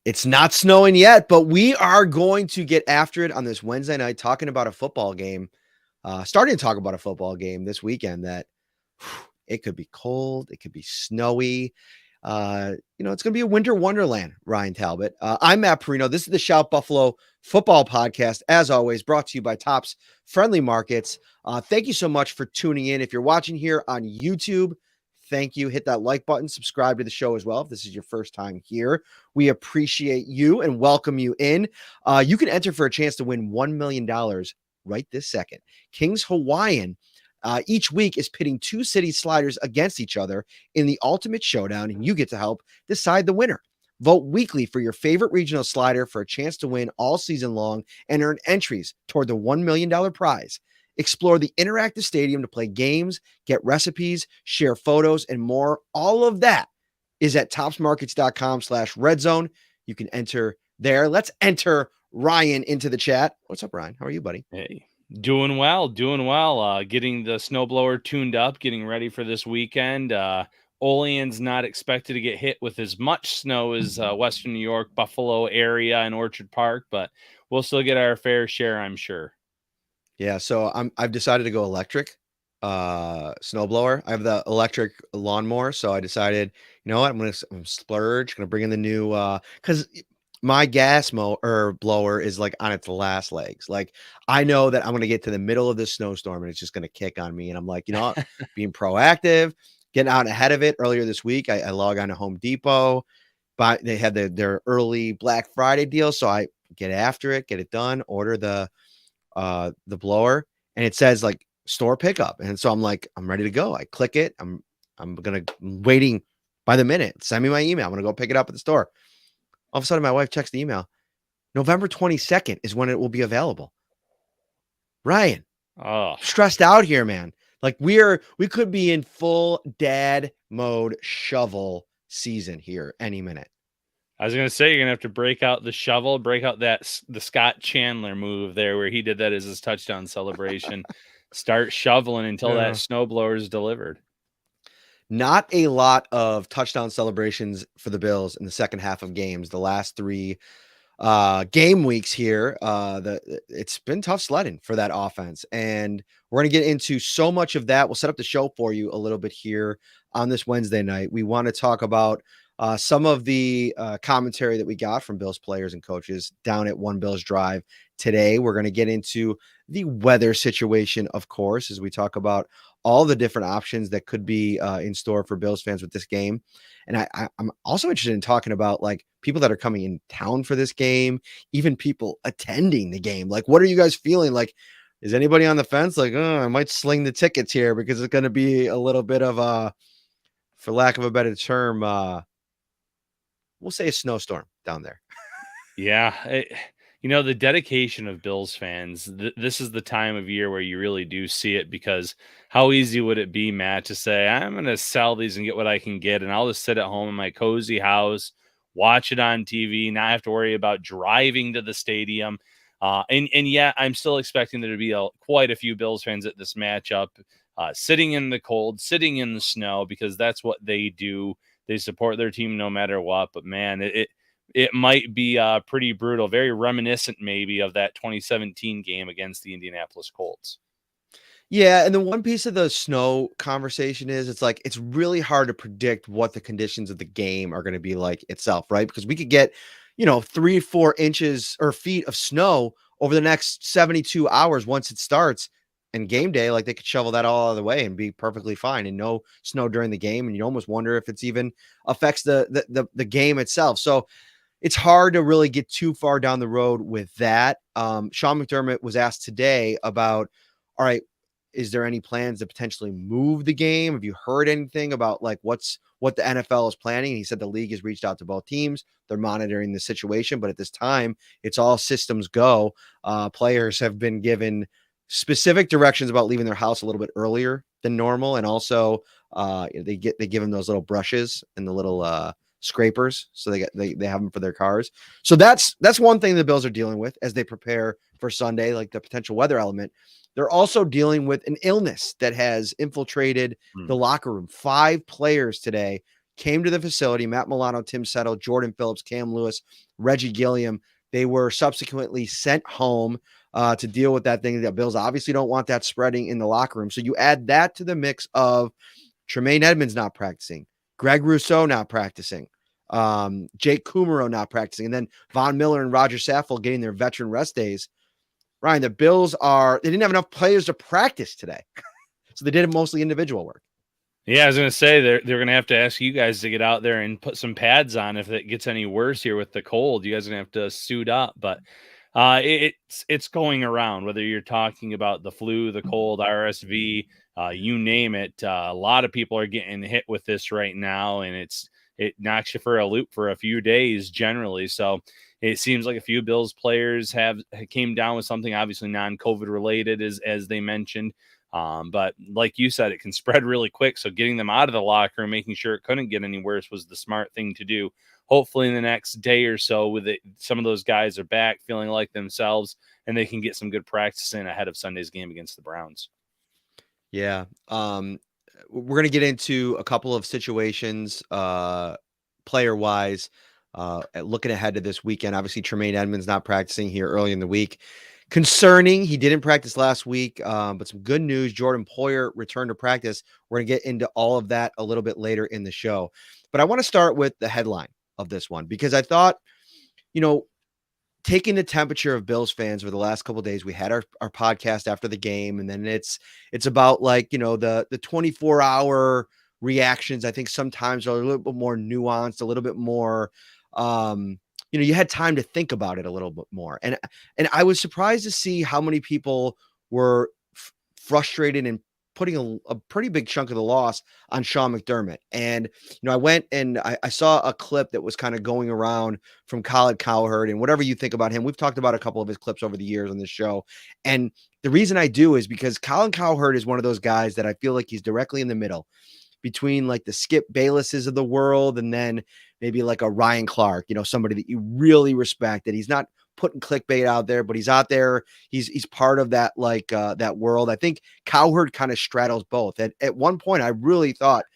It's not snowing yet, but we are going to get after it on this Wednesday night, talking about a football game, starting to talk about a football game this weekend that it could be cold, it could be snowy. It's going to be a winter wonderland, Ryan Talbot. I'm Matt Parrino. This is the Shout Buffalo Football Podcast, as always, brought to you by Tops Friendly Markets. Thank you so much for tuning in. If you're watching here on YouTube, thank you. Hit that like button, subscribe to the show as well. If this is your first time here, we appreciate you and welcome you in. You can enter for a chance to win $1 million right this second. Kings Hawaiian each week is pitting two city sliders against each other in the ultimate showdown, and you get to help decide the winner. Vote weekly for your favorite regional slider for a chance to win all season long and earn entries toward the $1 million prize. Explore the interactive stadium to play games, get recipes, share photos, and more. All of that is at topsmarkets.com/redzone. You can enter there. Let's enter Ryan into the chat. What's up, Ryan? How are you, buddy? Hey, doing well. Getting the snowblower tuned up, getting ready for this weekend. Olean's not expected to get hit with as much snow as Western New York, Buffalo area, and Orchard Park, but we'll still get our fair share, I'm sure. Yeah, so I've decided to go electric snowblower. I have the electric lawnmower, so I decided, you know what, I'm gonna splurge, gonna bring in the new because my gas blower is like on its last legs. Like I know that I'm gonna get to the middle of this snowstorm and it's just gonna kick on me. And I'm like, you know what, being proactive, getting out ahead of it. Earlier this week, I log on to Home Depot, but they had their early Black Friday deal, so I get after it, get it done, order the blower, and it says like store pickup, and so I'm like, I'm ready to go. I click it. I'm waiting by the minute. Send me my email. I'm gonna go pick it up at the store. All of a sudden, my wife checks the email. November 22nd is when it will be available. Ryan, stressed out here, man. Like we could be in full dad mode shovel season here any minute. I was going to say, you're going to have to break out the shovel, break out the Scott Chandler move there where he did that as his touchdown celebration. Start shoveling until that snowblower is delivered. Not a lot of touchdown celebrations for the Bills in the second half of games. The last three game weeks here, it's been tough sledding for that offense. And we're going to get into so much of that. We'll set up the show for you a little bit here on this Wednesday night. We want to talk about some of the commentary that we got from Bills players and coaches down at One Bills Drive today. We're going to get into the weather situation, of course, as we talk about all the different options that could be in store for Bills fans with this game. And I'm also interested in talking about like people that are coming in town for this game, even people attending the game. Like, what are you guys feeling? Like, is anybody on the fence? Like, oh, I might sling the tickets here because it's going to be a little bit of a, for lack of a better term, we'll say a snowstorm down there. Yeah. The dedication of Bills fans, this is the time of year where you really do see it, because how easy would it be, Matt, to say, I'm going to sell these and get what I can get, and I'll just sit at home in my cozy house, watch it on TV, not have to worry about driving to the stadium. And yet I'm still expecting there to be quite a few Bills fans at this matchup, sitting in the cold, sitting in the snow, because that's what they do. They support their team no matter what. But man, it might be pretty brutal, very reminiscent maybe of that 2017 game against the Indianapolis Colts. Yeah, and the one piece of the snow conversation is it's really hard to predict what the conditions of the game are going to be like itself, right? Because we could get, 3-4 inches or feet of snow over the next 72 hours once it starts. And game day, like they could shovel that all out of the way and be perfectly fine, and no snow during the game. And you almost wonder if it's even affects the game itself. So it's hard to really get too far down the road with that. Sean McDermott was asked today about, all right, is there any plans to potentially move the game? Have you heard anything about like what the NFL is planning? And he said the league has reached out to both teams. They're monitoring the situation, but at this time, it's all systems go. Players have been given specific directions about leaving their house a little bit earlier than normal, and also they give them those little brushes and the little scrapers, so they have them for their cars. So that's one thing the Bills are dealing with as they prepare for Sunday, like the potential weather element. They're also dealing with an illness that has infiltrated the locker room. 5 players today came to the facility. Matt Milano, Tim Settle, Jordan Phillips, Cam Lewis, Reggie Gilliam. They were subsequently sent home to deal with that thing. The Bills obviously don't want that spreading in the locker room. So you add that to the mix of Tremaine Edmonds not practicing, Greg Rousseau not practicing, Jake Kumaro not practicing, and then Von Miller and Roger Saffold getting their veteran rest days. Ryan, the Bills they didn't have enough players to practice today. So they did mostly individual work. Yeah, I was going to say they're going to have to ask you guys to get out there and put some pads on if it gets any worse here with the cold. You guys are going to have to suit up, but it's going around. Whether you're talking about the flu, the cold, RSV, you name it. A lot of people are getting hit with this right now, and it knocks you for a loop for a few days generally. So it seems like a few Bills players came down with something obviously non-COVID related, as they mentioned. But like you said, it can spread really quick. So getting them out of the locker room, making sure it couldn't get any worse was the smart thing to do. Hopefully in the next day or so with it, some of those guys are back feeling like themselves and they can get some good practice in ahead of Sunday's game against the Browns. Yeah. We're going to get into a couple of situations, player wise, looking ahead to this weekend. Obviously Tremaine Edmonds not practicing here early in the week. Concerning, he didn't practice last week, but some good news. Jordan Poyer returned to practice. We're going to get into all of that a little bit later in the show. But I want to start with the headline of this one because I thought, taking the temperature of Bills fans over the last couple of days, we had our podcast after the game, and then it's about like, the 24-hour reactions. I think sometimes are a little bit more nuanced, a little bit more, you had time to think about it a little bit more. And I was surprised to see how many people were frustrated and putting a pretty big chunk of the loss on Sean McDermott. And, I went and I saw a clip that was kind of going around from Colin Cowherd, and whatever you think about him, we've talked about a couple of his clips over the years on this show. And the reason I do is because Colin Cowherd is one of those guys that I feel like he's directly in the middle between like the Skip Baylesses of the world and then maybe like a Ryan Clark, somebody that you really respect, that he's not putting clickbait out there, but he's out there. He's part of that, like that world. I think Cowherd kind of straddles both. At one point, I really thought,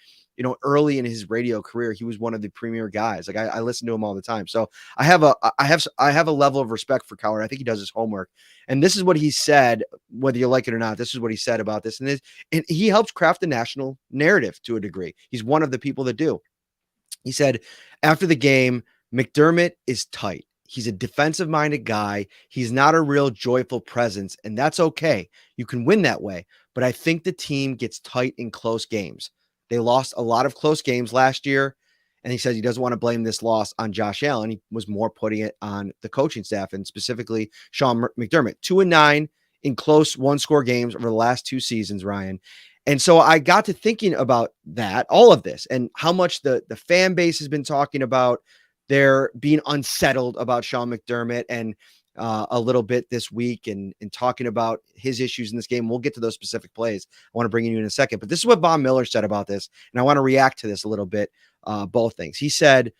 early in his radio career, he was one of the premier guys. Like I listen to him all the time. So I have a level of respect for Cowherd. I think he does his homework. And this is what he said, whether you like it or not. This is what he said about this. And he helps craft the national narrative to a degree. He's one of the people that do. He said, after the game, McDermott is tight. He's a defensive-minded guy. He's not a real joyful presence, and that's okay. You can win that way. But I think the team gets tight in close games. They lost a lot of close games last year, and he says he doesn't want to blame this loss on Josh Allen. He was more putting it on the coaching staff, and specifically Sean McDermott. 2-9 in close one-score games over the last two seasons, Ryan. And so I got to thinking about that, all of this, and how much the fan base has been talking about they're being unsettled about Sean McDermott, and a little bit this week and talking about his issues in this game. We'll get to those specific plays. I want to bring you in a second, but this is what Von Miller said about this. And I want to react to this a little bit. Both things. He said,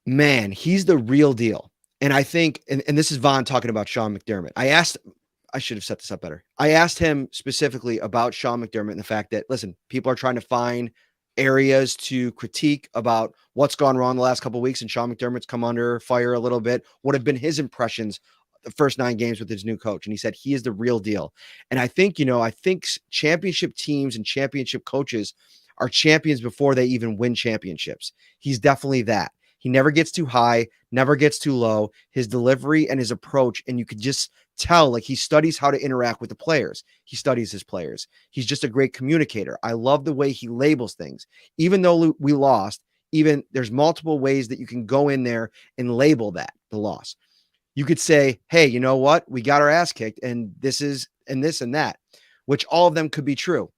man, he's the real deal. And I think, and this is Von talking about Sean McDermott. I should have set this up better. I asked him specifically about Sean McDermott and the fact that, listen, people are trying to find areas to critique about what's gone wrong the last couple of weeks, and Sean McDermott's come under fire a little bit. What have been his impressions the first 9 games with his new coach? And he said he is the real deal. And I think, I think championship teams and championship coaches are champions before they even win championships. He's definitely that. He never gets too high, never gets too low. His delivery and his approach, and you could just tell, like, he studies how to interact with the players. He studies his players. He's just a great communicator. I love the way he labels things. Even though we lost, there's multiple ways that you can go in there and label that, the loss. You could say, hey, you know what? We got our ass kicked, and this and that, which all of them could be true.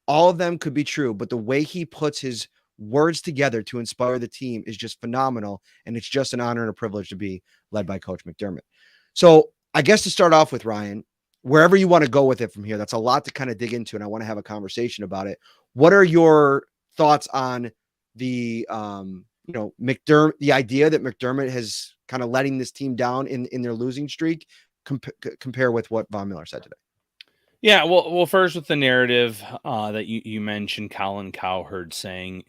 All of them could be true, but the way he puts his words together to inspire the team is just phenomenal, and it's just an honor and a privilege to be led by Coach McDermott. So I guess to start off with, Ryan, wherever you want to go with it from here, that's a lot to kind of dig into, and I want to have a conversation about it. What are your thoughts on the, McDermott, the idea that McDermott has kind of letting this team down in their losing streak, compare with what Von Miller said today? Yeah, well, first with the narrative that you mentioned, Colin Cowherd saying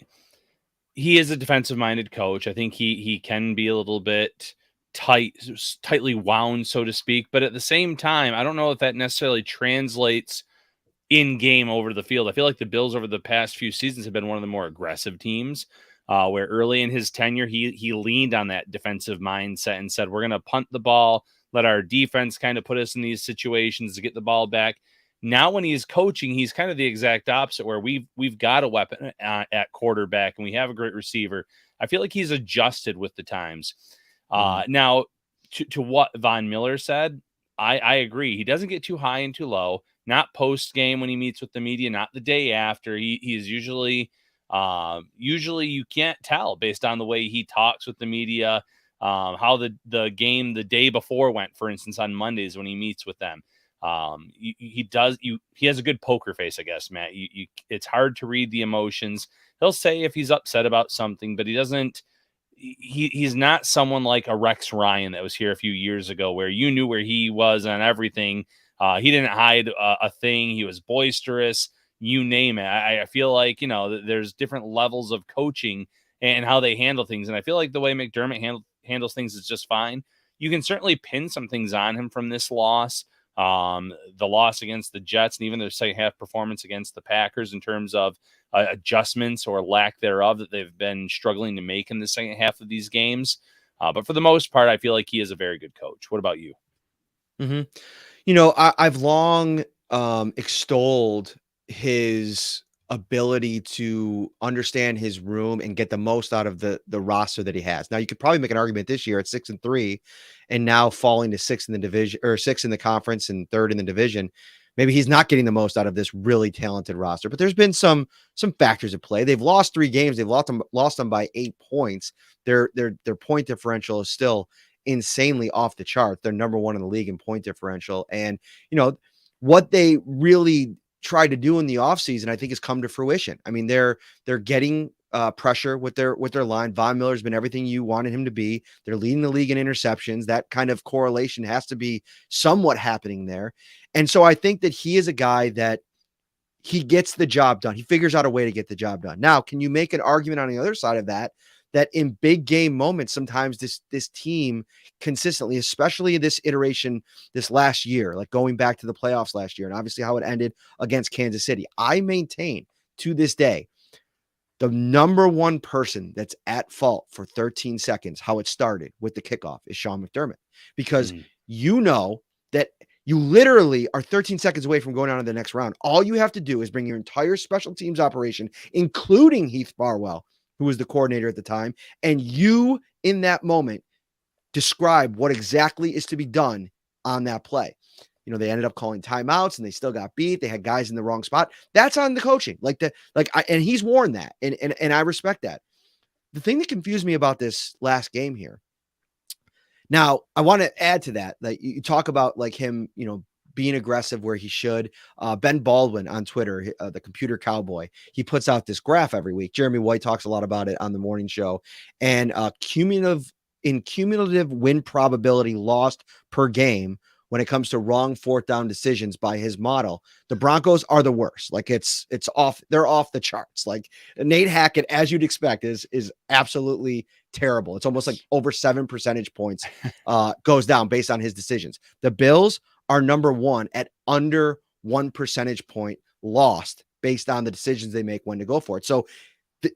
he is a defensive-minded coach. I think he can be a little bit tightly wound, so to speak. But at the same time, I don't know if that necessarily translates in game over the field. I feel like the Bills over the past few seasons have been one of the more aggressive teams. Where early in his tenure, he leaned on that defensive mindset and said, "We're going to punt the ball, let our defense kind of put us in these situations to get the ball back." Now, when he's coaching, he's kind of the exact opposite, where we've got a weapon at quarterback and we have a great receiver. I feel like he's adjusted with the times. Mhm. Now, to what Von Miller said, I agree. He doesn't get too high and too low. Not post game when he meets with the media, not the day after. He's usually you can't tell based on the way he talks with the media, how the game the day before went. For instance, on Mondays when he meets with them, he has a good poker face, I guess, Matt. It's hard to read the emotions. He'll say if he's upset about something, but he doesn't. He's not someone like a Rex Ryan that was here a few years ago, where you knew where he was on everything. He didn't hide a thing. He was boisterous. You name it. I feel like, there's different levels of coaching and how they handle things. And I feel like the way McDermott handles things is just fine. You can certainly pin some things on him from this loss, the loss against the Jets, and even their second half performance against the Packers in terms of adjustments or lack thereof that they've been struggling to make in the second half of these games. But for the most part, I feel like he is a very good coach. What about you? Mhm. I've long extolled his ability to understand his room and get the most out of the roster that he has. Now, you could probably make an argument this year at 6-3, and now falling to sixth in the division or sixth in the conference and third in the division. Maybe he's not getting the most out of this really talented roster. But there's been some factors at play. They've lost 3 games. They've lost them by 8 points. Their point differential is still insanely off the chart. They're number 1 in the league in point differential. And, what they really tried to do in the offseason, I think, has come to fruition. I mean, they're getting pressure with their line. Von Miller's been everything you wanted him to be. They're leading the league in interceptions. That kind of correlation has to be somewhat happening there. And so I think that he is a guy that he gets the job done. He figures out a way to get the job done. Now, can you make an argument on the other side of that, that in big game moments, sometimes this team consistently, especially this iteration this last year, like going back to the playoffs last year, and obviously how it ended against Kansas City, I maintain to this day, the number one person that's at fault for 13 seconds, how it started with the kickoff, is Sean McDermott. Because Mm. you know that you literally are 13 seconds away from going on to the next round. All you have to do is bring your entire special teams operation, including Heath Barwell, who was the coordinator at the time, and you, in that moment, describe what exactly is to be done on that play. They ended up calling timeouts and they still got beat. They had guys in the wrong spot. That's on the coaching. And he's warned that. And I respect that. The thing that confused me about this last game here. Now, I want to add to that. Like, you talk about like him, being aggressive where he should. Ben Baldwin on Twitter, the computer cowboy, he puts out this graph every week. Jeremy White talks a lot about it on the morning show. And cumulative win probability lost per game when it comes to wrong fourth down decisions by his model, the Broncos are the worst. Like, it's off. They're off the charts. Like, Nate Hackett, as you'd expect, is absolutely terrible. It's almost like over 7 percentage points goes down based on his decisions. The Bills are number 1 at under 1 percentage point lost based on the decisions they make when to go for it. So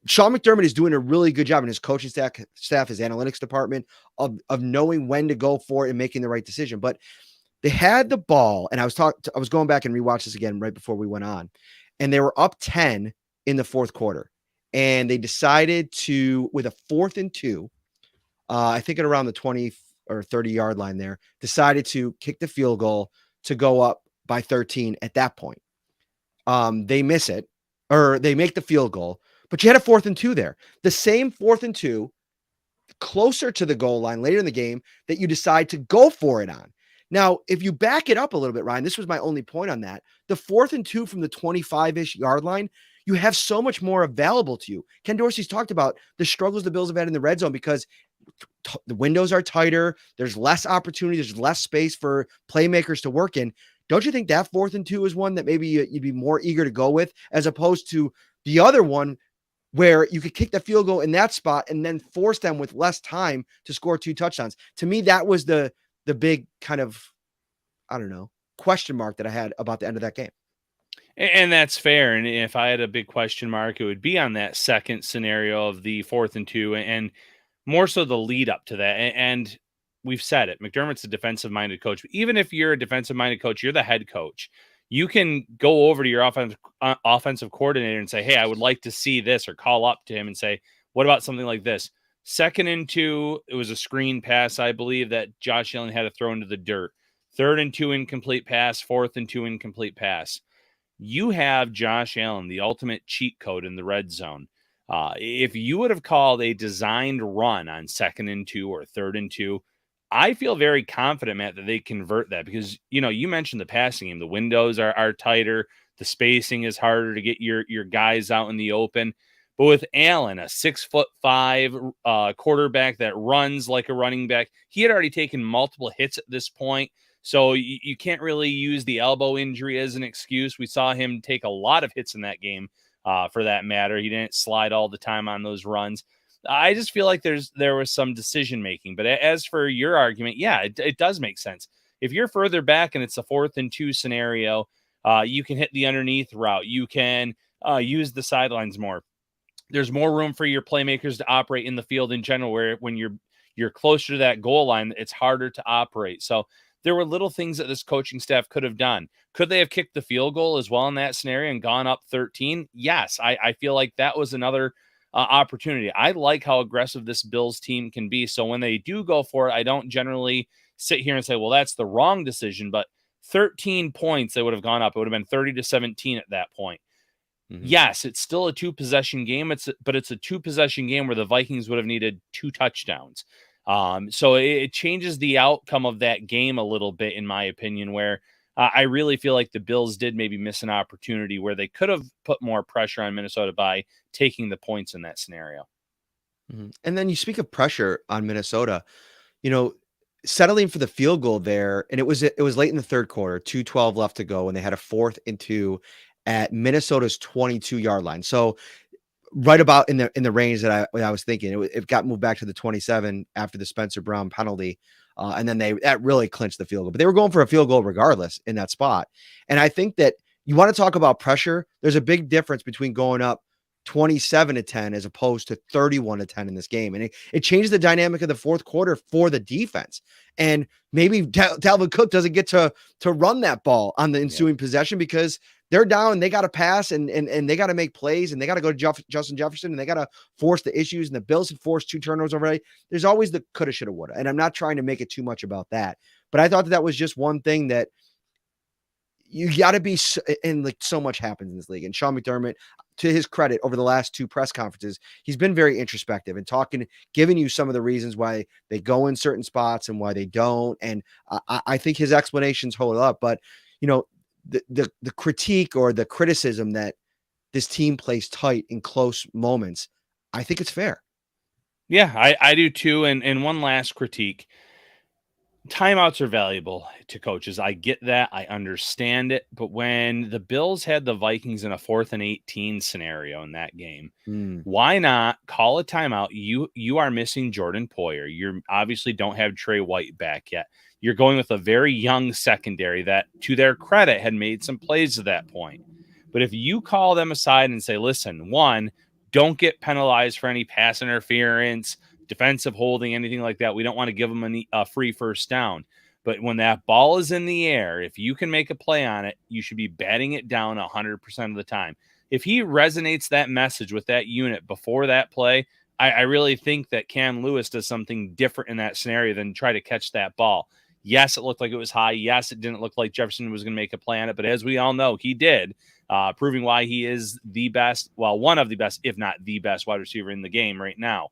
Sean McDermott is doing a really good job in his coaching staff, his analytics department, of knowing when to go for it and making the right decision. But they had the ball, and I was going back and rewatched this again right before we went on, and they were up 10 in the fourth quarter, and they decided to, with a 4th and 2, I think at around the 20 or 30-yard line there, decided to kick the field goal to go up by 13 at that point. They miss it, or they make the field goal, but you had a 4th and 2 there. The same 4th and 2 closer to the goal line later in the game that you decide to go for it on. Now, if you back it up a little bit, Ryan, this was my only point on that. The 4th and 2 from the 25-ish yard line, you have so much more available to you. Ken Dorsey's talked about the struggles the Bills have had in the red zone because the windows are tighter. There's less opportunity. There's less space for playmakers to work in. Don't you think that 4th and 2 is one that maybe you'd be more eager to go with, as opposed to the other one where you could kick the field goal in that spot and then force them with less time to score 2 touchdowns? To me, that was the big kind of, I don't know, question mark that I had about the end of that game. And that's fair. And if I had a big question mark, it would be on that second scenario of the 4th and 2, and more so the lead up to that. And we've said it, McDermott's a defensive minded coach. But even if you're a defensive minded coach, you're the head coach. You can go over to your offensive coordinator and say, hey, I would like to see this, or call up to him and say, what about something like this? 2nd and 2, it was a screen pass, I believe, that Josh Allen had to throw into the dirt. 3rd and 2, incomplete pass. 4th and 2, incomplete pass. You have Josh Allen, the ultimate cheat code in the red zone. If you would have called a designed run on 2nd and 2 or 3rd and 2, I feel very confident, Matt, that they convert that, because, you mentioned the passing game. The windows are tighter. The spacing is harder to get your guys out in the open. But with Allen, a 6'5" quarterback that runs like a running back, he had already taken multiple hits at this point. So you can't really use the elbow injury as an excuse. We saw him take a lot of hits in that game, for that matter. He didn't slide all the time on those runs. I just feel like there was some decision making. But as for your argument, yeah, it does make sense. If you're further back and it's a 4th and 2 scenario, you can hit the underneath route. You can use the sidelines more. There's more room for your playmakers to operate in the field in general, where when you're closer to that goal line, it's harder to operate. So there were little things that this coaching staff could have done. Could they have kicked the field goal as well in that scenario and gone up 13? Yes, I feel like that was another opportunity. I like how aggressive this Bills team can be. So when they do go for it, I don't generally sit here and say, well, that's the wrong decision. But 13 points, they would have gone up. It would have been 30-17 at that point. Mm-hmm. Yes, it's still a 2-possession game. But it's a 2-possession game where the Vikings would have needed 2 touchdowns. So it changes the outcome of that game a little bit, in my opinion, where I really feel like the Bills did maybe miss an opportunity where they could have put more pressure on Minnesota by taking the points in that scenario. Mm-hmm. And then you speak of pressure on Minnesota, settling for the field goal there. And it was late in the 3rd quarter, 2:12 left to go. And they had a 4th and 2 at Minnesota's 22-yard line. So right about in the range that I was thinking. It got moved back to the 27 after the Spencer Brown penalty. And then that really clinched the field goal. But they were going for a field goal regardless in that spot. And I think that you want to talk about pressure. There's a big difference between going up 27-10 as opposed to 31-10 in this game. And it changes the dynamic of the 4th quarter for the defense. And maybe Dalvin Cook doesn't get to run that ball on the ensuing possession because they're down and they got to pass and they got to make plays and they got to go to Justin Jefferson and they got to force the issues. And the Bills had forced 2 turnovers already. There's always the coulda, shoulda, woulda. And I'm not trying to make it too much about that, but I thought that was just one thing that you got to be, and like so much happens in this league. And Sean McDermott, to his credit, over the last 2 press conferences, he's been very introspective and giving you some of the reasons why they go in certain spots and why they don't. And I think his explanations hold up. But the critique or the criticism that this team plays tight in close moments, I think it's fair. Yeah, I do too. And one last critique. Timeouts are valuable to coaches. I get that. I understand it. But when the Bills had the Vikings in a 4th and 18 scenario in that game, why not call a timeout? You are missing Jordan Poyer. You obviously don't have Trey White back yet. You're going with a very young secondary that, to their credit, had made some plays to that point. But if you call them aside and say, listen, one, don't get penalized for any pass interference, defensive holding, anything like that. We don't want to give them a free first down. But when that ball is in the air, if you can make a play on it, you should be batting it down 100% of the time. If he resonates that message with that unit before that play, I really think that Cam Lewis does something different in that scenario than try to catch that ball. Yes, it looked like it was high. Yes, it didn't look like Jefferson was going to make a play on it. But as we all know, he did, proving why he is the best, well, one of the best, if not the best wide receiver in the game right now.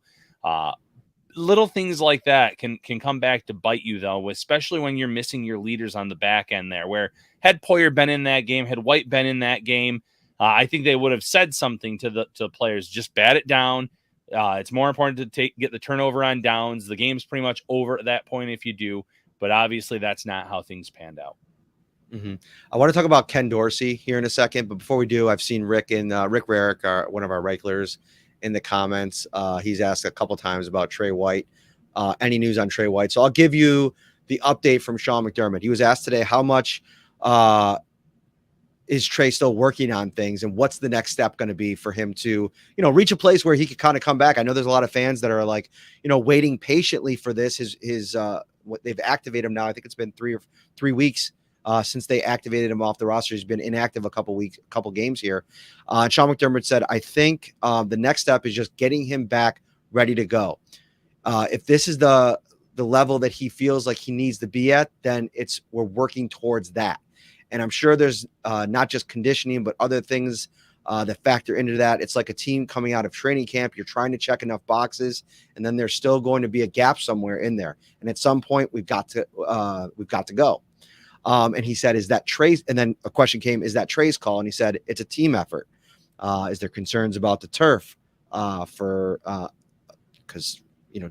Little things like that can come back to bite you, though, especially when you're missing your leaders on the back end there, where had Poyer been in that game, had White been in that game, I think they would have said something to the players, just bat it down. It's more important to get the turnover on downs. The game's pretty much over at that point if you do, but obviously that's not how things panned out. Mm-hmm. I want to talk about Ken Dorsey here in a second, but before we do, I've seen Rick and Rick Rarick, one of our regulars, in the comments. He's asked a couple times about Trey White. Any news on Trey White? So I'll give you the update from Sean McDermott. He was asked today how much is Trey still working on things, and what's the next step going to be for him to, reach a place where he could kind of come back. I know there's a lot of fans that are like, waiting patiently for this. His what they've activated him now. I think it's been 3 weeks since they activated him off the roster. He's been inactive a couple games here. And Sean McDermott said, I think the next step is just getting him back ready to go. If this is the level that he feels like he needs to be at, then we're working towards that. And I'm sure there's not just conditioning, but other things that factor into that. It's like a team coming out of training camp. You're trying to check enough boxes, and then there's still going to be a gap somewhere in there. And at some point, we've got to go. And he said, "Is that Trey's?" And then a question came, "Is that Trey's call?" And he said, "It's a team effort." Is there concerns about the turf because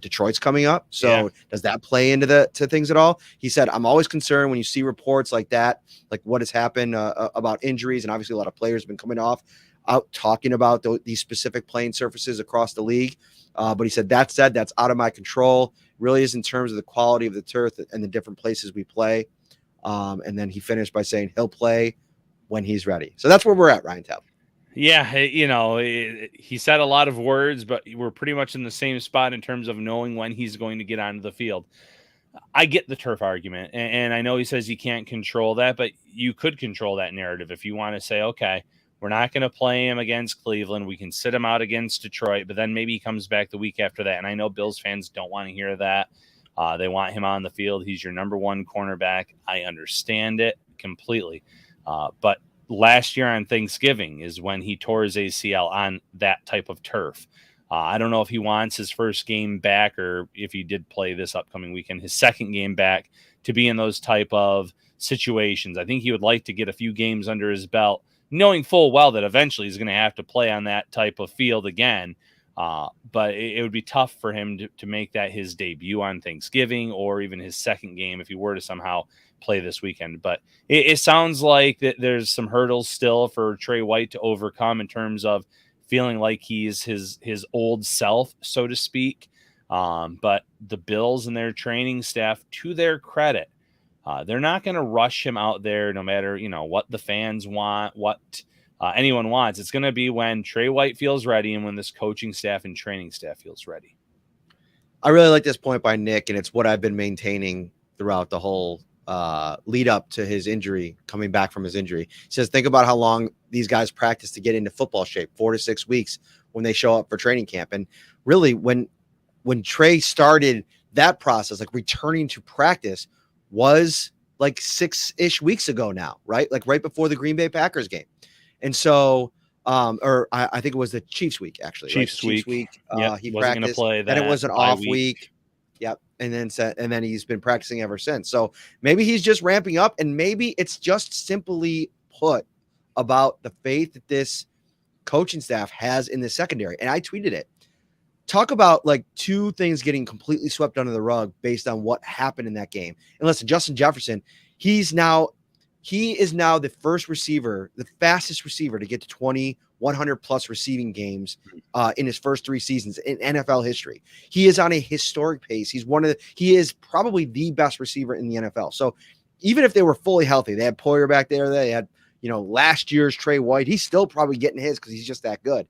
Detroit's coming up? So does that play into to things at all? He said, "I'm always concerned when you see reports like that, like what has happened about injuries, and obviously a lot of players have been coming out talking about these specific playing surfaces across the league." But he said, "That said, that's out of my control. Really is in terms of the quality of the turf and the different places we play." And then he finished by saying he'll play when he's ready. So that's where we're at, Ryan Talbot. Yeah, he said a lot of words, but we're pretty much in the same spot in terms of knowing when he's going to get onto the field. I get the turf argument, and I know he says you can't control that, but you could control that narrative if you want to say, okay, we're not going to play him against Cleveland. We can sit him out against Detroit, but then maybe he comes back the week after that. And I know Bills fans don't want to hear that. They want him on the field. He's your number one cornerback. I understand it completely. But last year on Thanksgiving is when he tore his ACL on that type of turf. I don't know if he wants his first game back, or if he did play this upcoming weekend, his second game back, to be in those type of situations. I think he would like to get a few games under his belt, knowing full well that eventually he's going to have to play on that type of field again. But it would be tough for him to make that his debut on Thanksgiving, or even his second game if he were to somehow play this weekend. But it sounds like that there's some hurdles still for Trey White to overcome in terms of feeling like he's his old self, so to speak. But the Bills and their training staff, to their credit, they're not going to rush him out there no matter, what the fans want, what anyone wants. It's going to be when Trey White feels ready and when this coaching staff and training staff feels ready. I really like this point by Nick, and it's what I've been maintaining throughout the whole lead up to his injury, coming back from his injury. He says, think about how long these guys practice to get into football shape, 4 to 6 weeks when they show up for training camp. And really, when Trey started that process, like returning to practice, was like 6-ish weeks ago now, right? Like right before the Green Bay Packers game. And so, I think it was the Chiefs week, actually. Chiefs week. He practiced. Play that, then it was an off week. Yep. And then he's been practicing ever since. So maybe he's just ramping up, and maybe it's just simply put about the faith that this coaching staff has in the secondary. And I tweeted it. Talk about like two things getting completely swept under the rug based on what happened in that game. And listen, Justin Jefferson, he is now the first receiver, the fastest receiver to get to 100 plus receiving games in his first 3 seasons in NFL history. He is on a historic pace. He is probably the best receiver in the NFL. So even if they were fully healthy, they had Poyer back there, they had, last year's Trey White, he's still probably getting his because he's just that good.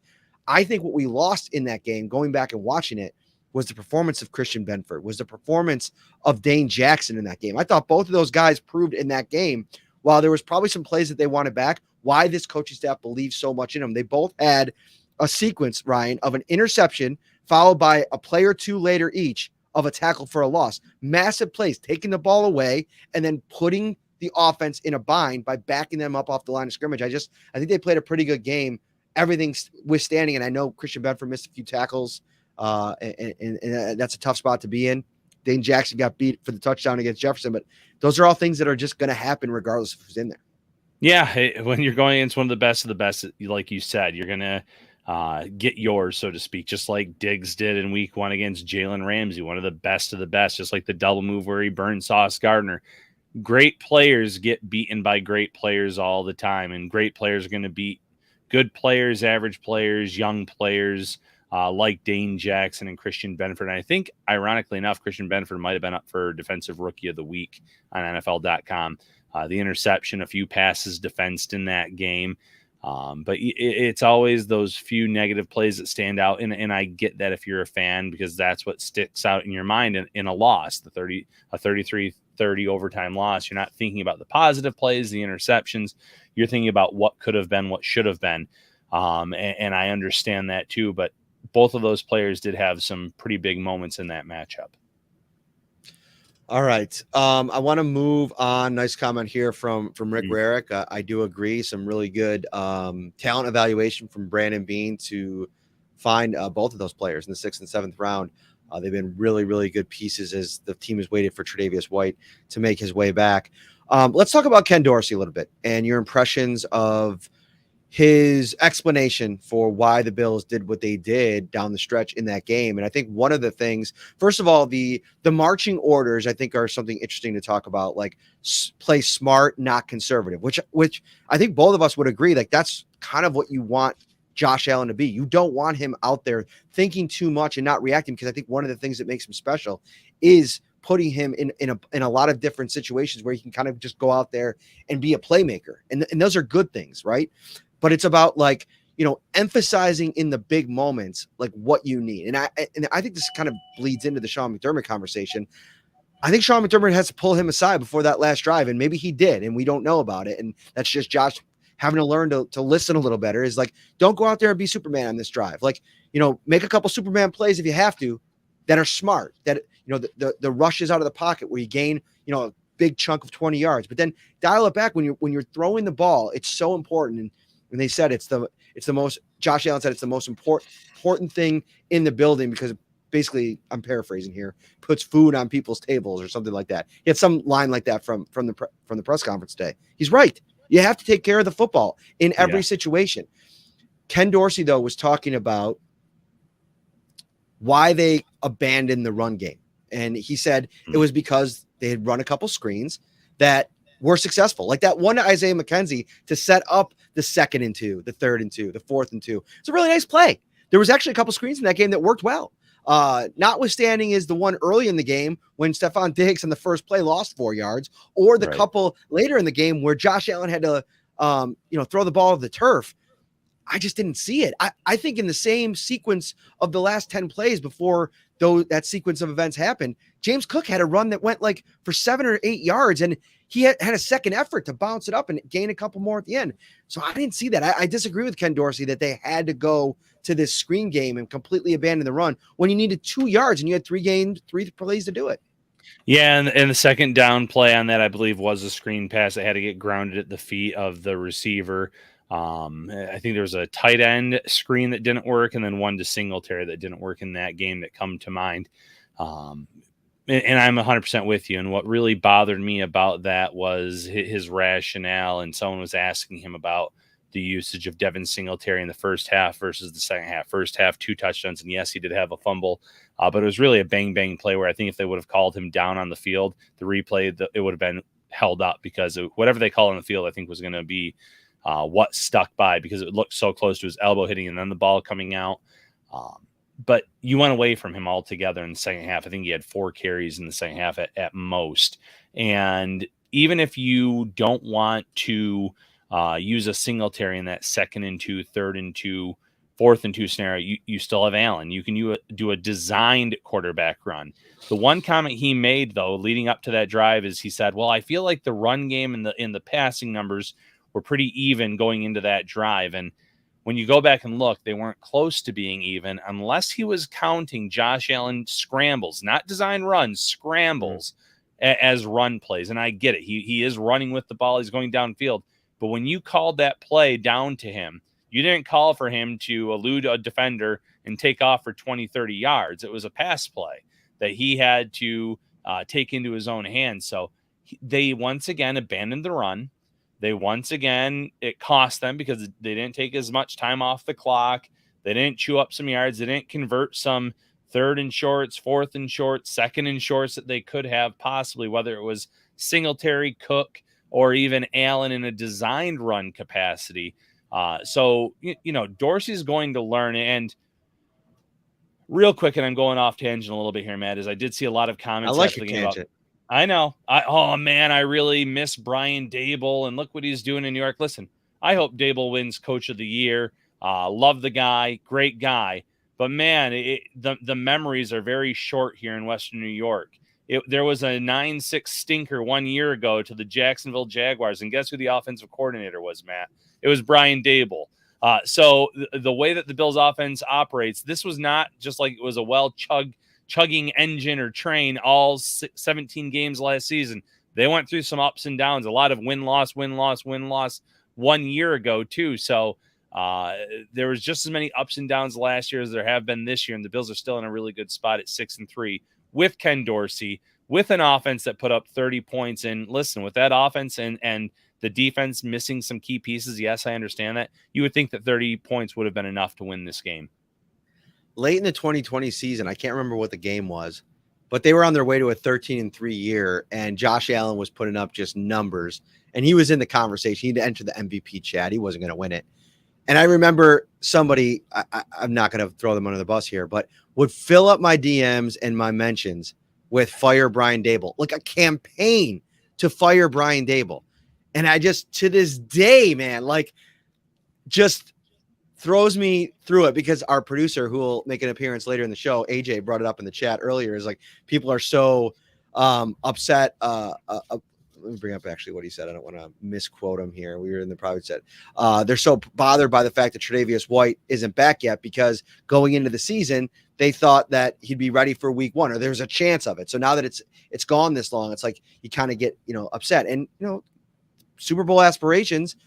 I think what we lost in that game, going back and watching it, was the performance of Christian Benford, was the performance of Dane Jackson in that game. I thought both of those guys proved in that game, while there was probably some plays that they wanted back, why this coaching staff believes so much in them. They both had a sequence, Ryan, of an interception followed by a play or two later each of a tackle for a loss. Massive plays, taking the ball away and then putting the offense in a bind by backing them up off the line of scrimmage. I think they played a pretty good game, everything's withstanding. And I know Christian Benford missed a few tackles, and that's a tough spot to be in. Dane Jackson got beat for the touchdown against Jefferson, but those are all things that are just going to happen regardless of who's in there. Yeah, when you're going against one of the best, like you said, you're going to get yours, so to speak, just like Diggs did in week 1 against Jalen Ramsey, one of the best, just like the double move where he burned Sauce Gardner. great players get beaten by great players all the time, and great players are going to beat good players, average players, young players, like Dane Jackson and Christian Benford. And I think, ironically enough, Christian Benford might have been up for Defensive Rookie of the Week on NFL.com. The interception, a few passes defensed in that game. But it's always those few negative plays that stand out. And I get that if you're a fan, because that's what sticks out in your mind in a loss, a 33-30 overtime loss. You're not thinking about the positive plays, the interceptions. You're thinking about what could have been, what should have been. And I understand that too. But both of those players did have some pretty big moments in that matchup. All right. I want to move on. Nice comment here from Rick Rarick. I do agree. Some really good talent evaluation from Brandon Bean to find both of those players in the 6th and 7th round. They've been really, really good pieces as the team has waited for Tre'Davious White to make his way back. Let's talk about Ken Dorsey a little bit and your impressions of his explanation for why the Bills did what they did down the stretch in that game. And I think one of the things, first of all, the marching orders, I think, are something interesting to talk about, like play smart, not conservative, which I think both of us would agree. Like that's kind of what you want Josh Allen to be. You don't want him out there thinking too much and not reacting, because I think one of the things that makes him special is putting him in a lot of different situations where he can kind of just go out there and be a playmaker. And those are good things, right? But it's about, like, you know, emphasizing in the big moments, like what you need. And I think this kind of bleeds into the Sean McDermott conversation. I think Sean McDermott has to pull him aside before that last drive. And maybe he did, and we don't know about it. And that's just Josh having to learn to listen a little better. Is like, don't go out there and be Superman on this drive. Like, you know, make a couple Superman plays if you have to that are smart, that, you know, the rushes out of the pocket where you gain, you know, a big chunk of 20 yards, but then dial it back when you're throwing the ball. It's so important. And they said it's the most, Josh Allen said it's the most important thing in the building, because basically, I'm paraphrasing here, puts food on people's tables or something like that. He had some line like that from the press conference today. He's right. You have to take care of the football in every situation. Ken Dorsey, though, was talking about why they abandoned the run game. And he said it was because they had run a couple screens that were successful, like that one to Isaiah McKenzie to set up the 2nd and 2, the 3rd and 2, the 4th and 2. It's a really nice play. There was actually a couple screens in that game that worked well. Notwithstanding is the one early in the game when Stephon Diggs on the first play lost 4 yards, or the couple later in the game where Josh Allen had to, throw the ball to the turf. I just didn't see it. I think in the same sequence of the last 10 plays before that sequence of events happened, James Cook had a run that went like for 7 or 8 yards, and he had a second effort to bounce it up and gain a couple more at the end. So I didn't see that. I disagree with Ken Dorsey that they had to go to this screen game and completely abandon the run when you needed 2 yards and you had 3 plays to do it. Yeah, and the second down play on that, I believe, was a screen pass that had to get grounded at the feet of the receiver. I think there was a tight end screen that didn't work, and then one to Singletary that didn't work in that game that come to mind. And I'm 100% with you. And what really bothered me about that was his rationale. And someone was asking him about the usage of Devin Singletary in the first half versus the second half. First half, 2 touchdowns. And yes, he did have a fumble, but it was really a bang play where I think if they would have called him down on the field, the replay, it would have been held up, because whatever they call on the field, I think was going to be what stuck by, because it looked so close to his elbow hitting and then the ball coming out. But you went away from him altogether in the second half. I think he had 4 carries in the second half at most. And even if you don't want to use a Singletary in that 2nd and 2, 3rd and 2, 4th and 2 scenario, you still have Allen. You can do a designed quarterback run. The one comment he made, though, leading up to that drive is he said, well, I feel like the run game and the passing numbers were pretty even going into that drive. And when you go back and look, they weren't close to being even unless he was counting Josh Allen scrambles, not design runs, scrambles as run plays. And I get it. He is running with the ball. He's going downfield. But when you called that play down to him, you didn't call for him to elude a defender and take off for 20, 30 yards. It was a pass play that he had to take into his own hands. So they once again abandoned the run. It cost them because they didn't take as much time off the clock. They didn't chew up some yards. They didn't convert some 3rd and shorts, 4th and shorts, 2nd and shorts that they could have possibly, whether it was Singletary, Cook, or even Allen in a designed run capacity. So Dorsey's going to learn. And real quick, and I'm going off tangent a little bit here, Matt, is I did see a lot of I comments like after your the game about, tangent. I know, oh man, I really miss Brian Dable, and look what he's doing in New York. Listen, I hope Dable wins Coach of the Year. Love the guy, great guy, but man, the memories are very short here in Western New York. There was a 9-6 stinker 1 year ago to the Jacksonville Jaguars, and guess who the offensive coordinator was, Matt? It was Brian Dable. So the way that the Bills offense operates, this was not just like it was a chugging engine or train all 17 games last season. They went through some ups and downs, a lot of win-loss 1 year ago too. So there was just as many ups and downs last year as there have been this year, and the Bills are still in a really good spot at 6-3 with Ken Dorsey, with an offense that put up 30 points. And listen, with that offense and the defense missing some key pieces, yes, I understand that. You would think that 30 points would have been enough to win this game. Late in the 2020 season, I can't remember what the game was, but they were on their way to a 13-3 year, and Josh Allen was putting up just numbers, and he was in the conversation. He'd enter the MVP chat. He wasn't going to win it. And I remember somebody, I'm not going to throw them under the bus here, but would fill up my DMs and my mentions with fire Brian Dable, like a campaign to fire Brian Dable. And I just, to this day, man, like just throws me through it, because our producer, who will make an appearance later in the show, AJ, brought it up in the chat earlier, is like, people are so upset. Let me bring up actually what he said. I don't want to misquote him here. We were in the private set. They're so bothered by the fact that Tre'Davious White isn't back yet, because going into the season, they thought that he'd be ready for week 1, or there's a chance of it. So now that it's gone this long, it's like you kind of get, upset. And, Super Bowl aspirations,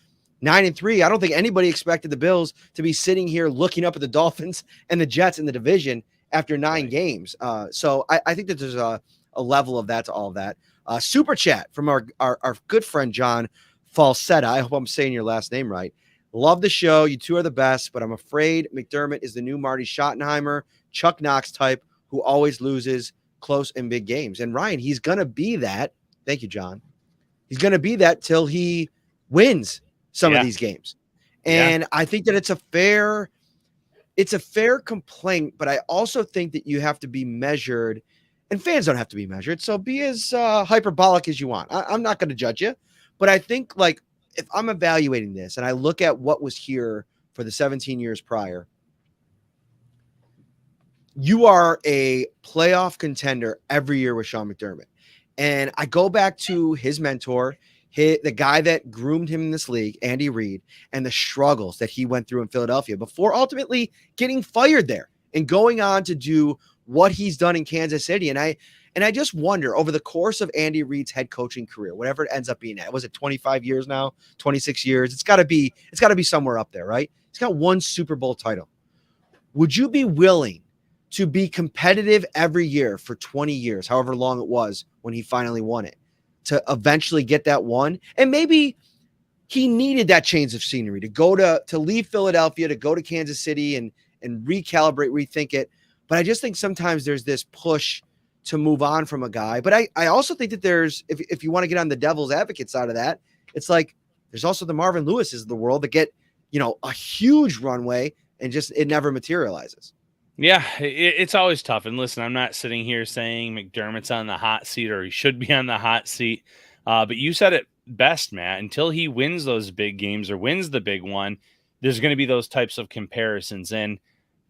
9-3. I don't think anybody expected the Bills to be sitting here looking up at the Dolphins and the Jets in the division after 9 games. So I think that there's a level of that to all of that. Super chat from our good friend John Falsetta. I hope I'm saying your last name right. Love the show. You two are the best, but I'm afraid McDermott is the new Marty Schottenheimer, Chuck Knox type, who always loses close and big games. And Ryan, he's going to be that. Thank you, John. He's going to be that till he wins some of these games. And I think that it's a fair complaint, but I also think that you have to be measured, and fans don't have to be measured. So be as hyperbolic as you want. I'm not going to judge you, but I think, like, if I'm evaluating this and I look at what was here for the 17 years prior, you are a playoff contender every year with Sean McDermott. And I go back to his mentor, the guy that groomed him in this league, Andy Reid, and the struggles that he went through in Philadelphia before ultimately getting fired there and going on to do what he's done in Kansas City. And I just wonder, over the course of Andy Reid's head coaching career, whatever it ends up being at, was it 25 years now, 26 years? It's got to be somewhere up there, right? He's got 1 Super Bowl title. Would you be willing to be competitive every year for 20 years, however long it was when he finally won it, to eventually get that one? And maybe he needed that change of scenery to leave Philadelphia, to go to Kansas City and recalibrate, rethink it. But I just think sometimes there's this push to move on from a guy. But I also think that there's, if you want to get on the devil's advocate side of that, it's like there's also the Marvin Lewis's of the world that get, a huge runway and just it never materializes. Yeah, it's always tough. And listen, I'm not sitting here saying McDermott's on the hot seat or he should be on the hot seat. But you said it best, Matt. Until he wins those big games or wins the big one, there's going to be those types of comparisons. And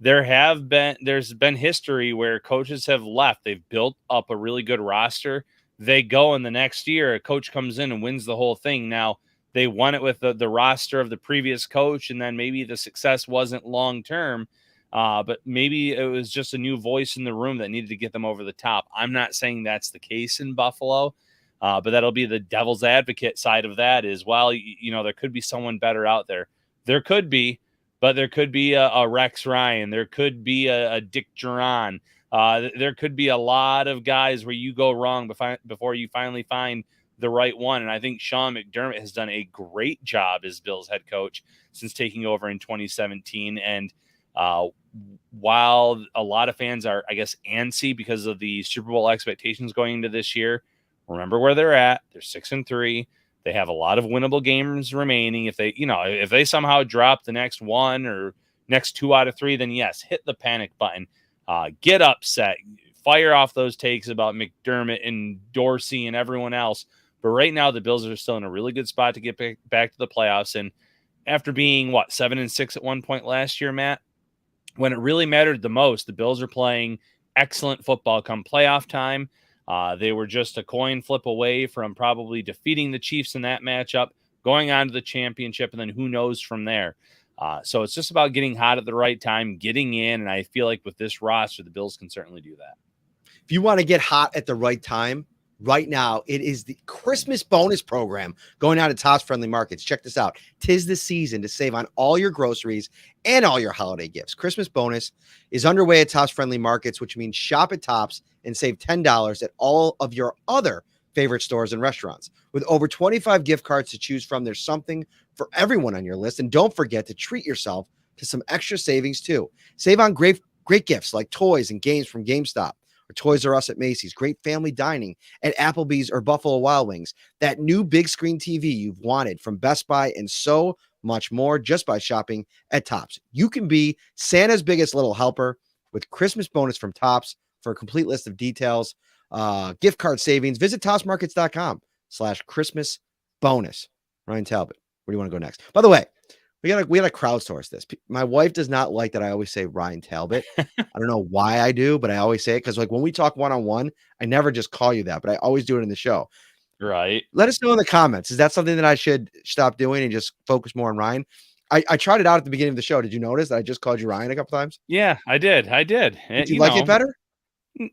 there's been history where coaches have left. They've built up a really good roster. They go, in the next year, a coach comes in and wins the whole thing. Now, they won it with the roster of the previous coach, and then maybe the success wasn't long-term. But maybe it was just a new voice in the room that needed to get them over the top. I'm not saying that's the case in Buffalo, but that'll be the devil's advocate side of that is, well, there could be someone better out there. There could be, but there could be a Rex Ryan. There could be a Dick Duran. There could be a lot of guys where you go wrong before you finally find the right one. And I think Sean McDermott has done a great job as Bills head coach since taking over in 2017. And while a lot of fans are, I guess, antsy because of the Super Bowl expectations going into this year, remember where they're at. They're 6-3. They have a lot of winnable games remaining. If they somehow drop the next one or next 2 out of 3, then yes, hit the panic button. Get upset. Fire off those takes about McDermott and Dorsey and everyone else. But right now, the Bills are still in a really good spot to get back to the playoffs. And after being, 7-6 at one point last year, Matt, when it really mattered the most, the Bills are playing excellent football come playoff time. They were just a coin flip away from probably defeating the Chiefs in that matchup, going on to the championship, and then who knows from there. So it's just about getting hot at the right time, getting in, and I feel like with this roster, the Bills can certainly do that. If you want to get hot at the right time, right now, it is the Christmas bonus program going out at Tops Friendly Markets. Check this out. 'Tis the season to save on all your groceries and all your holiday gifts. Christmas bonus is underway at Tops Friendly Markets, which means shop at Tops and save $10 at all of your other favorite stores and restaurants. With over 25 gift cards to choose from, there's something for everyone on your list. And don't forget to treat yourself to some extra savings too. Save on great gifts like toys and games from GameStop, or Toys R Us at Macy's, great family dining at Applebee's or Buffalo Wild Wings, that new big screen TV you've wanted from Best Buy, and so much more just by shopping at Tops. You can be Santa's biggest little helper with Christmas bonus from Tops. For a complete list of details, gift card savings, visit topsmarkets.com/Christmas bonus. Ryan Talbot, where do you want to go next? By the way, we gotta crowdsource this. My wife does not like that I always say Ryan Talbot. I don't know why I do, but I always say it because, like, when we talk one-on-one, I never just call you that, but I always do it in the show. Right. Let us know in the comments. Is that something that I should stop doing and just focus more on Ryan? I tried it out at the beginning of the show. Did you notice that I just called you Ryan a couple times? Yeah, I did. Did you like it better?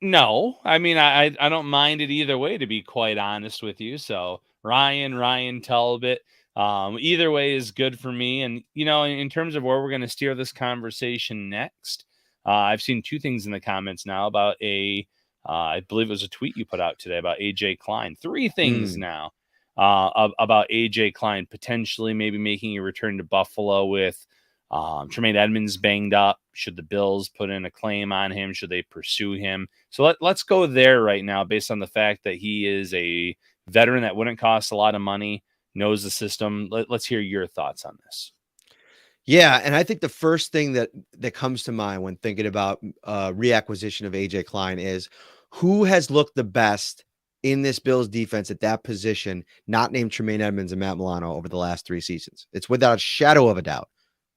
No, I mean, I don't mind it either way, to be quite honest with you. So Ryan Talbot, either way is good for me. And, in terms of where we're going to steer this conversation next, I've seen 2 things in the comments now about I believe it was a tweet you put out today about AJ Klein. 3 things now about AJ Klein potentially maybe making a return to Buffalo with Tremaine Edmonds banged up. Should the Bills put in a claim on him? Should they pursue him? So let's go there right now, based on the fact that he is a veteran that wouldn't cost a lot of money, knows the system. Let's hear your thoughts on this. Yeah, and I think the first thing that comes to mind when thinking about reacquisition of AJ Klein is who has looked the best in this Bills defense at that position, not named Tremaine Edmonds and Matt Milano, over the last 3 seasons. It's without a shadow of a doubt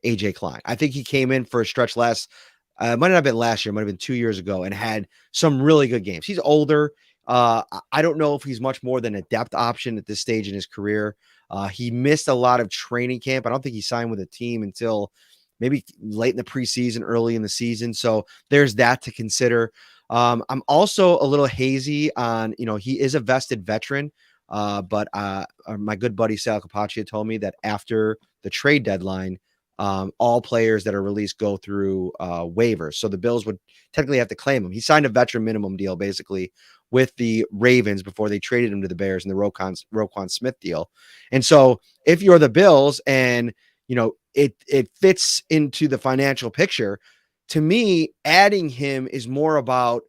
AJ Klein. I think he came in for a stretch might not have been last year, might have been 2 years ago, and had some really good games. He's older. I don't know if he's much more than a depth option at this stage in his career. He missed a lot of training camp. I don't think he signed with a team until maybe late in the preseason, early in the season. So there's that to consider. I'm also a little hazy on, he is a vested veteran. But my good buddy Sal Capaccia told me that after the trade deadline, all players that are released go through waivers. So the Bills would technically have to claim him. He signed a veteran minimum deal basically with the Ravens before they traded him to the Bears in the Roquan Smith deal. And so if you're the Bills and, it fits into the financial picture, to me, adding him is more about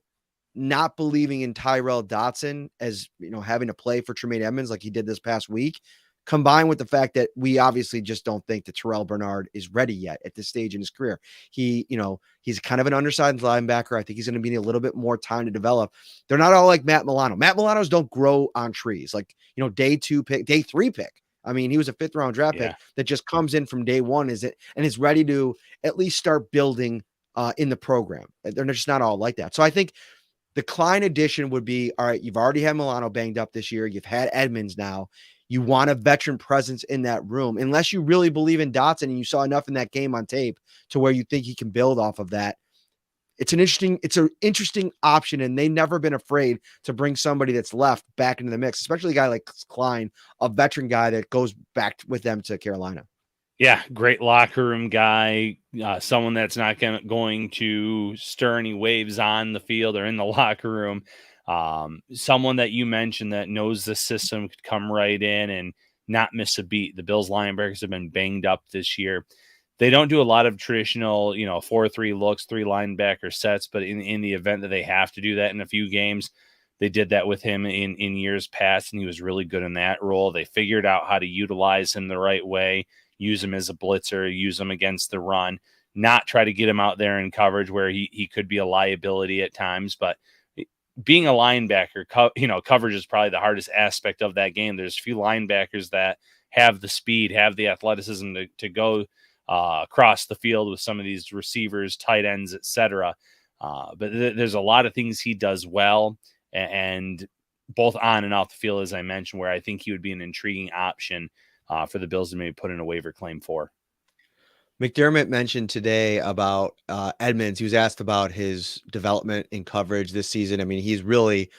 not believing in Tyrell Dotson as, having to play for Tremaine Edmonds like he did this past week, combined with the fact that we obviously just don't think that Terrell Bernard is ready yet at this stage in his career. He's kind of an undersized linebacker. I think he's going to be a little bit more time to develop. They're not all like Matt Milano. Matt Milanos don't grow on trees. Like, day 2 pick, day 3 pick. I mean, he was a 5th round draft pick that just comes in from day 1 and is ready to at least start building in the program. They're just not all like that. So I think the Klein addition would be, all right, you've already had Milano banged up this year. You've had Edmonds now. You want a veteran presence in that room, unless you really believe in Dotson and you saw enough in that game on tape to where you think he can build off of that. It's an interesting option, and they've never been afraid to bring somebody that's left back into the mix, especially a guy like Klein, a veteran guy that goes back with them to Carolina. Yeah, great locker room guy, someone that's not going to stir any waves on the field or in the locker room. Someone that you mentioned that knows the system, could come right in and not miss a beat. The Bills linebackers have been banged up this year. They don't do a lot of traditional, 4-3 looks, 3 linebacker sets, but in the event that they have to do that in a few games, They did that with him in years past, and he was really good in that role. They figured out how to utilize him the right way, use him as a blitzer, use him against the run, not try to get him out there in coverage where he could be a liability at times. But being a linebacker, coverage is probably the hardest aspect of that game. There's a few linebackers that have the speed, have the athleticism to go across the field with some of these receivers, tight ends, etc. But there's a lot of things he does well, and both on and off the field, as I mentioned, where I think he would be an intriguing option for the Bills to maybe put in a waiver claim for. McDermott mentioned today about Edmonds. He was asked about his development in coverage this season. I mean, he's really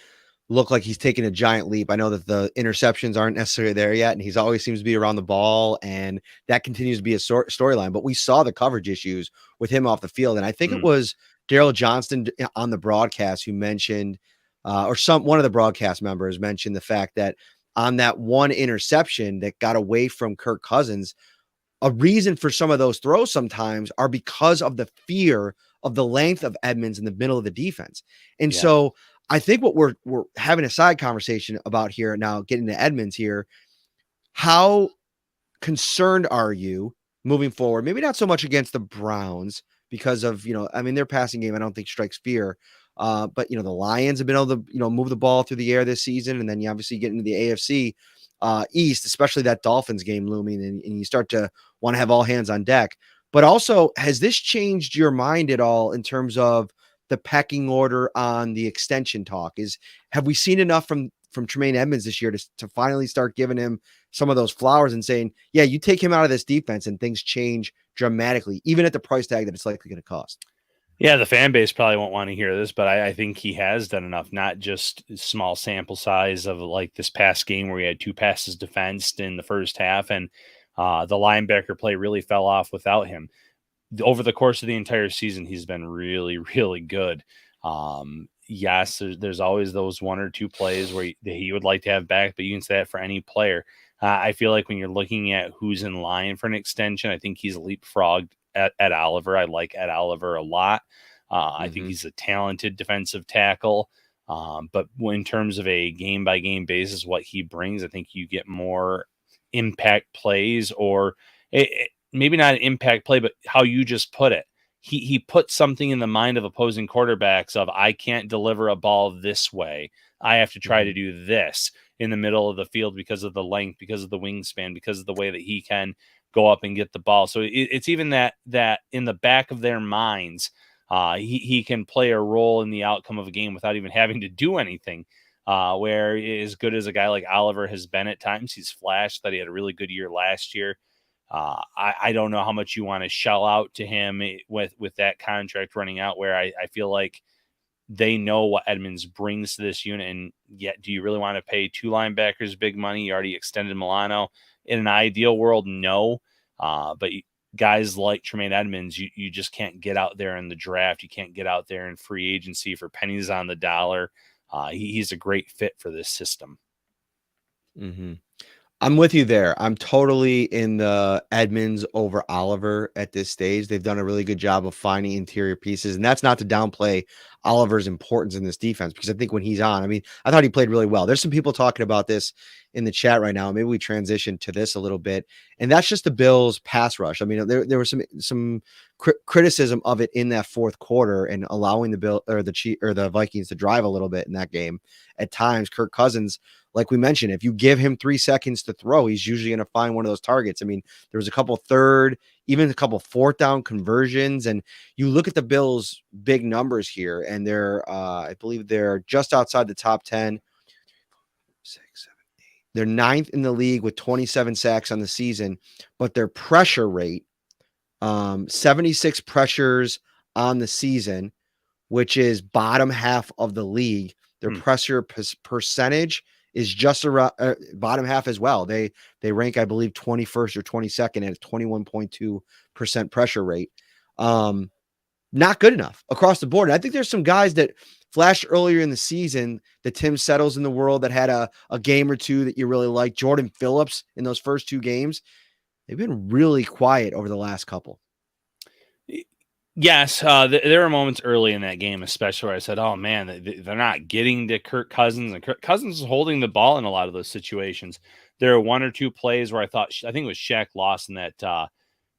looked like he's taken a giant leap. I know that the interceptions aren't necessarily there yet, and he's always seems to be around the ball, and that continues to be a storyline. But we saw the coverage issues with him off the field, and I think it was Daryl Johnston on the broadcast who mentioned, or one of the broadcast members mentioned the fact that on that one interception that got away from Kirk Cousins, a reason for some of those throws sometimes are because of the fear of the length of Edmonds in the middle of the defense. And so I think what we're having a side conversation about here now, getting to Edmonds here, how concerned are you moving forward? Maybe not so much against the Browns because of, their passing game, I don't think strikes fear. But, the Lions have been able to, move the ball through the air this season. And then you obviously get into the AFC East, especially that Dolphins game looming, and you start to want to have all hands on deck. But also, has this changed your mind at all in terms of the pecking order on the extension talk? Have we seen enough from Tremaine Edmonds this year to finally start giving him some of those flowers and saying, yeah, you take him out of this defense and things change dramatically, even at the price tag that it's likely going to cost? Yeah, the fan base probably won't want to hear this, but I think he has done enough, not just small sample size of like this past game where he had 2 passes defensed in the first half, and the linebacker play really fell off without him. Over the course of the entire season, he's been really, really good. Yes, there's always those 1 or 2 plays where he would like to have back, but you can say that for any player. I feel like when you're looking at who's in line for an extension, I think he's leapfrogged at Oliver. I like Ed Oliver a lot. I think he's a talented defensive tackle. But in terms of a game by game basis, what he brings, I think you get more impact plays, or maybe not an impact play, but how you just put it. He put something in the mind of opposing quarterbacks of, I can't deliver a ball this way. I have to try to do this in the middle of the field because of the length, because of the wingspan, because of the way that he can go up and get the ball. So it's even that in the back of their minds, he can play a role in the outcome of a game without even having to do anything. Where as good as a guy like Oliver has been at times, he's flashed that he had a really good year last year. I don't know how much you want to shell out to him with that contract running out, where I feel like they know what Edmonds brings to this unit. And yet, do you really want to pay 2 linebackers big money? You already extended Milano. In an ideal world, no. But guys like Tremaine Edmonds, you just can't get out there in the draft. You can't get out there in free agency for pennies on the dollar. He's a great fit for this system. I'm with you there. I'm totally in the Edmonds over Oliver at this stage. They've done a really good job of finding interior pieces, and that's not to downplay Oliver's importance in this defense, because I think when he's on, I thought he played really well. There's some people talking about this in the chat right now. Maybe we transition to this a little bit, and that's just the Bills' pass rush. There was some criticism of it in that fourth quarter and allowing the Vikings to drive a little bit in that game. At times, Kirk Cousins, like we mentioned, if you give him 3 seconds to throw, he's usually going to find one of those targets. There was a couple third, even a couple 4th down conversions, and you look at the Bills' big numbers here, and I believe they're just outside the top 10. 6, 7, 8. They're 9th in the league with 27 sacks on the season, but their pressure rate, 76 pressures on the season, which is bottom half of the league. Their pressure percentage is just around bottom half as well. They rank, I believe, 21st or 22nd at a 21.2% pressure rate. Not good enough across the board. And I think there's some guys that flashed earlier in the season, the Tim Settles in the world that had a game or two that you really like. Jordan Phillips in those first 2 games. They've been really quiet over the last couple. Yes, there were moments early in that game, especially where I said, "Oh man, they're not getting to Kirk Cousins," and Kirk Cousins is holding the ball in a lot of those situations. There are one or two plays where I think it was Shaq Lawson that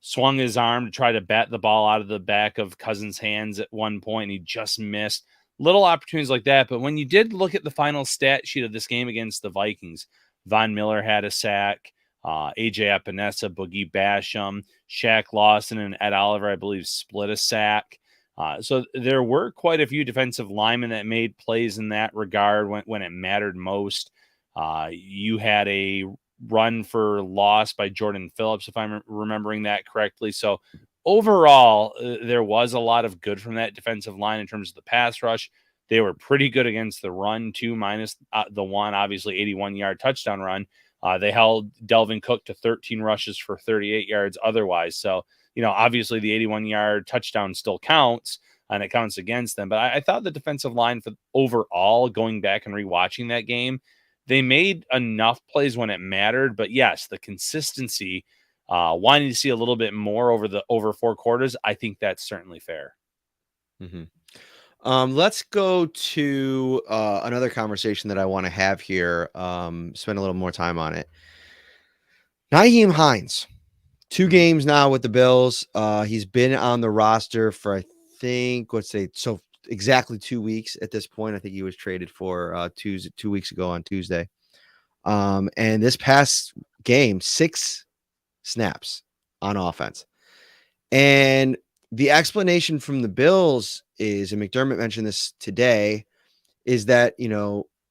swung his arm to try to bat the ball out of the back of Cousins' hands at one point, and he just missed. Little opportunities like that, but when you did look at the final stat sheet of this game against the Vikings, Von Miller had a sack, AJ Epinesa, Boogie Basham, Shaq Lawson, and Ed Oliver, I believe, split a sack. So there were quite a few defensive linemen that made plays in that regard when it mattered most. You had a run for loss by Jordan Phillips, if I'm remembering that correctly. So overall, there was a lot of good from that defensive line in terms of the pass rush. They were pretty good against the run, too, minus the one, obviously, 81-yard touchdown run. They held Delvin Cook to 13 rushes for 38 yards otherwise. So, obviously the 81-yard touchdown still counts and it counts against them. But I thought the defensive line for overall, going back and rewatching that game, they made enough plays when it mattered. But yes, the consistency, wanting to see a little bit more over 4 quarters, I think that's certainly fair. Mm-hmm. Let's go to another conversation that I want to have here. Spend a little more time on it. Nyheim Hines, 2 games now with the Bills. He's been on the roster for, I think, so exactly 2 weeks at this point. I think he was traded for 2 weeks ago on Tuesday. And this past game, 6 snaps on offense. And the explanation from the Bills is, and McDermott mentioned this today, is that,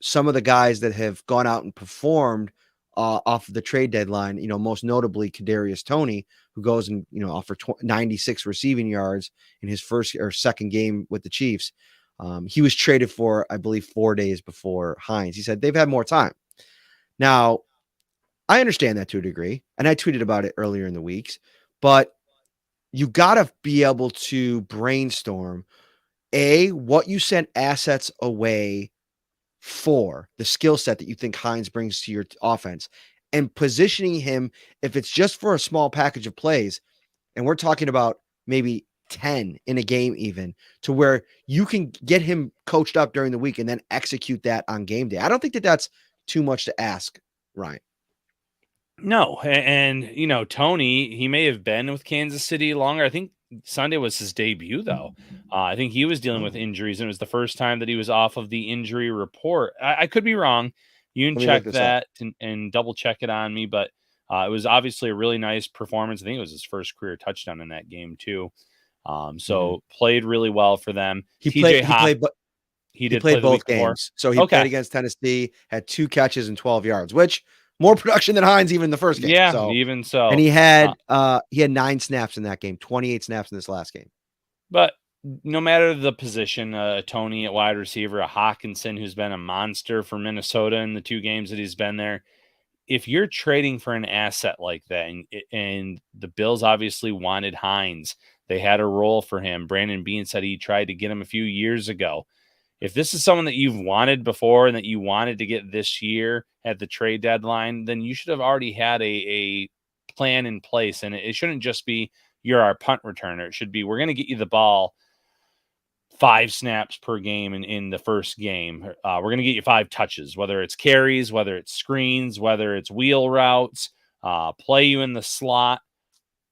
some of the guys that have gone out and performed off of the trade deadline, most notably Kadarius Toney, who goes and, offer 96 receiving yards in his first or second game with the Chiefs. He was traded for, I believe, 4 days before Hines. He said they've had more time. Now, I understand that to a degree, and I tweeted about it earlier in the weeks, but you got to be able to brainstorm, what you sent assets away for, the skill set that you think Hines brings to your offense, and positioning him, if it's just for a small package of plays, and we're talking about maybe 10 in a game even, to where you can get him coached up during the week and then execute that on game day. I don't think that that's too much to ask, Ryan. No, and Toney, he may have been with Kansas City longer. I think Sunday was his debut, though. I think he was dealing with injuries, and it was the first time that he was off of the injury report. I could be wrong. You can check that and double check it on me, but it was obviously a really nice performance. I think it was his first career touchdown in that game too. So played really well for them. He played both games. So he played against Tennessee, had 2 catches and 12 yards, which more production than Hines even in the first game. Yeah, even so. And he had 9 snaps in that game, 28 snaps in this last game. But no matter the position, Toney at wide receiver, a Hawkinson who's been a monster for Minnesota in the 2 games that he's been there, if you're trading for an asset like that, and the Bills obviously wanted Hines, they had a role for him. Brandon Beane said he tried to get him a few years ago. If this is someone that you've wanted before and that you wanted to get this year at the trade deadline, then you should have already had a plan in place. And it shouldn't just be, you're our punt returner. It should be, we're going to get you the ball 5 snaps per game in the first game. We're going to get you 5 touches, whether it's carries, whether it's screens, whether it's wheel routes, play you in the slot.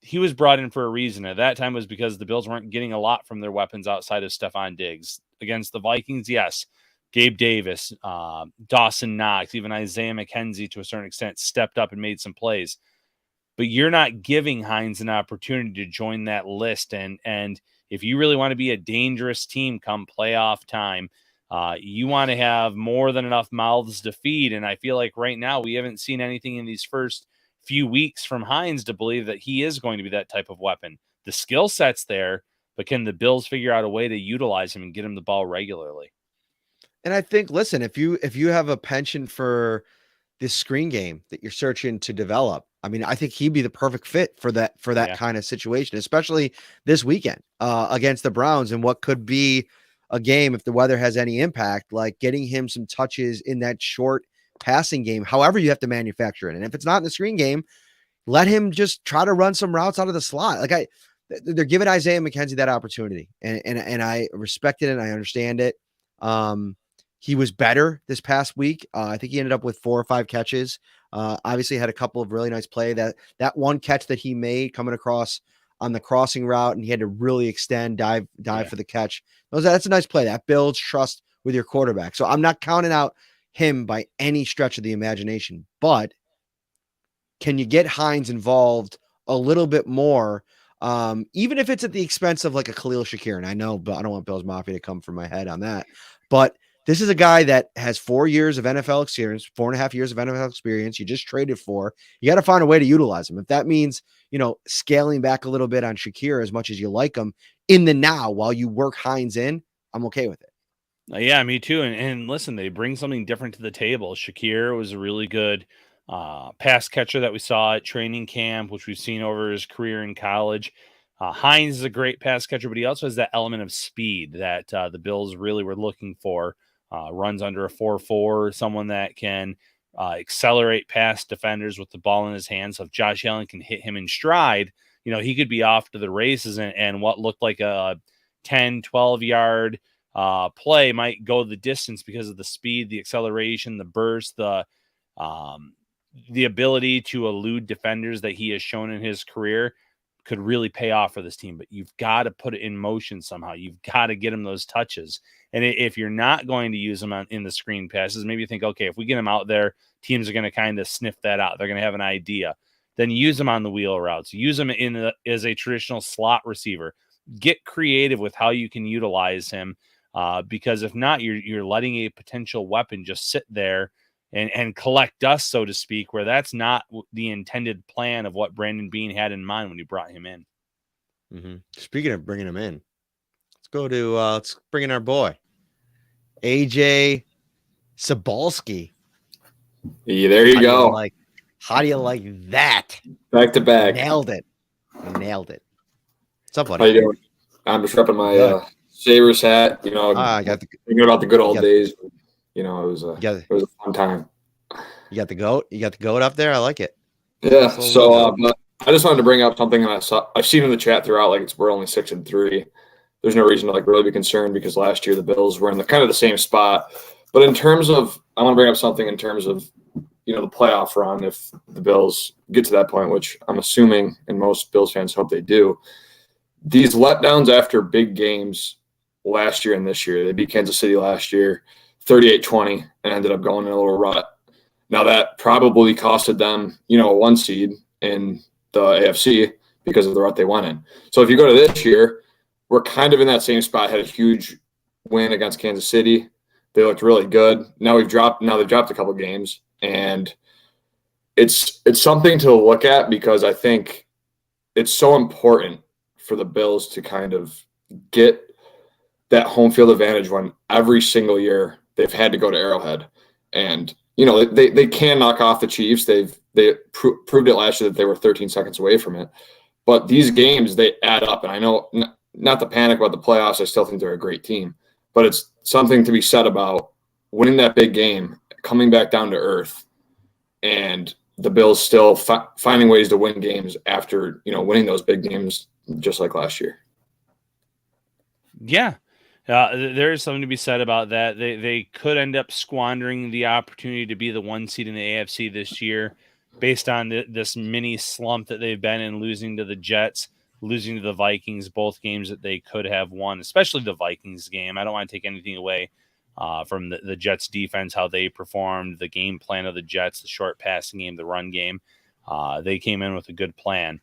He was brought in for a reason. At that time, it was because the Bills weren't getting a lot from their weapons outside of Stephon Diggs. Against the Vikings, yes, Gabe Davis, Dawson Knox, even Isaiah McKenzie to a certain extent stepped up and made some plays. But you're not giving Hines an opportunity to join that list. And if you really want to be a dangerous team come playoff time, you want to have more than enough mouths to feed. And I feel like right now we haven't seen anything in these first few weeks from Hines to believe that he is going to be that type of weapon. The skill set's there, but can the Bills figure out a way to utilize him and get him the ball regularly? And I think, listen, if you have a penchant for this screen game that you're searching to develop, I mean, I think he'd be the perfect fit for that kind of situation, especially this weekend against the Browns, and what could be a game, if the weather has any impact, like getting him some touches in that short passing game, however you have to manufacture it. And if it's not in the screen game, let him just try to run some routes out of the slot. Like they're giving Isaiah McKenzie that opportunity, and I respect it and I understand it. He was better this past week. I think he ended up with 4 or 5 catches. Obviously had a couple of really nice play. That one catch that he made coming across on the crossing route, and he had to really extend, dive for the catch. That's a nice play. That builds trust with your quarterback. So I'm not counting out him by any stretch of the imagination, but can you get Hines involved a little bit more? Even if it's at the expense of like a Khalil Shakir, and I know, but I don't want Bills Mafia to come from my head on that. But this is a guy that has 4 years of NFL experience, 4.5 years of NFL experience. You just traded for. You got to find a way to utilize him. If that means, scaling back a little bit on Shakir as much as you like him in the now while you work Hines in, I'm okay with it. Yeah, me too. And listen, they bring something different to the table. Shakir was a really good pass catcher that we saw at training camp, which we've seen over his career in college. Hines is a great pass catcher, but he also has that element of speed that the Bills really were looking for. Runs under a 4.4, someone that can accelerate past defenders with the ball in his hands. So if Josh Allen can hit him in stride, he could be off to the races, and what looked like a 10, 12-yard play might go the distance because of the speed, the acceleration, the burst, the ability to elude defenders that he has shown in his career could really pay off for this team. But you've got to put it in motion somehow. You've got to get him those touches. And if you're not going to use him in the screen passes, maybe you think, okay, if we get him out there, teams are going to kind of sniff that out. They're going to have an idea. Then use him on the wheel routes. Use him as a traditional slot receiver. Get creative with how you can utilize him. Because if not, you're letting a potential weapon just sit there and collect dust, so to speak, where that's not the intended plan of what Brandon Beane had in mind when he brought him in. Mm-hmm. Speaking of bringing him in, let's bring in our boy, AJ Sabalski. Yeah, there you go. How do you like that? Back to back. Nailed it. What's up, buddy? How you doing? I'm just repping my Sabres hat. I got thinking about the good old days. It was a fun time. You got the goat? You got the goat up there? I like it. Yeah. So, but I just wanted to bring up something that I've seen in the chat throughout. We're only 6-3. There's no reason to really be concerned because last year the Bills were in the same spot. But in terms of, I want to bring up something in terms of, the playoff run. If the Bills get to that point, which I'm assuming, and most Bills fans hope they do, these letdowns after big games last year and this year. They beat Kansas City last year 38-20 and ended up going in a little rut. Now that probably costed them, a 1 seed in the AFC because of the rut they went in. So if you go to this year, we're kind of in that same spot. Had a huge win against Kansas City. They looked really good. Now they've dropped a couple games, and it's something to look at because I think it's so important for the Bills to kind of get that home field advantage when every single year they've had to go to Arrowhead. And, they can knock off the Chiefs. They proved it last year that they were 13 seconds away from it. But these games, they add up. And I know not to panic about the playoffs. I still think they're a great team. But it's something to be said about winning that big game, coming back down to earth, and the Bills still finding ways to win games after, winning those big games just like last year. Yeah. There is something to be said about that. They could end up squandering the opportunity to be the 1 seed in the AFC this year based on this mini slump that they've been in, losing to the Jets, losing to the Vikings, both games that they could have won, especially the Vikings game. I don't want to take anything away from the Jets defense, how they performed, the game plan of the Jets, the short passing game, the run game. They came in with a good plan.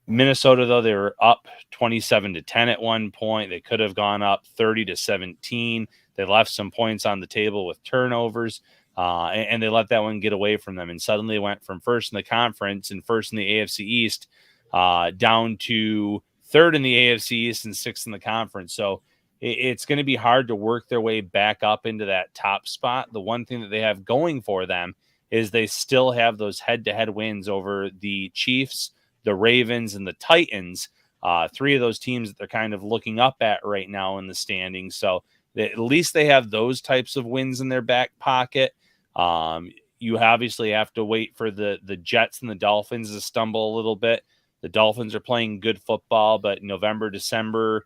Minnesota, though, they were up 27-10 at one point. They could have gone up 30-17. They left some points on the table with turnovers, and they let that one get away from them. And suddenly they went from first in the conference and first in the AFC East down to third in the AFC East and sixth in the conference. So it's going to be hard to work their way back up into that top spot. The one thing that they have going for them is they still have those head-to-head wins over the Chiefs, the Ravens, and the Titans, 3 of those teams that they're kind of looking up at right now in the standings. So at least they have those types of wins in their back pocket. You obviously have to wait for the Jets and the Dolphins to stumble a little bit. The Dolphins are playing good football, but November, December,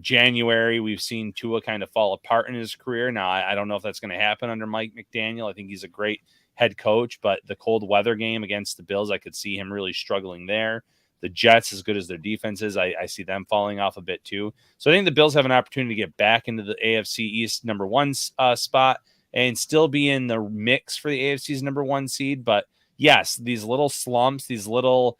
January, we've seen Tua kind of fall apart in his career. Now, I don't know if that's going to happen under Mike McDaniel. I think he's a great head coach, but the cold weather game against the Bills, I could see him really struggling there. The Jets, as good as their defense is, I see them falling off a bit too. So I think the Bills have an opportunity to get back into the AFC East number one spot and still be in the mix for the AFC's number one seed. But yes, these little slumps, these little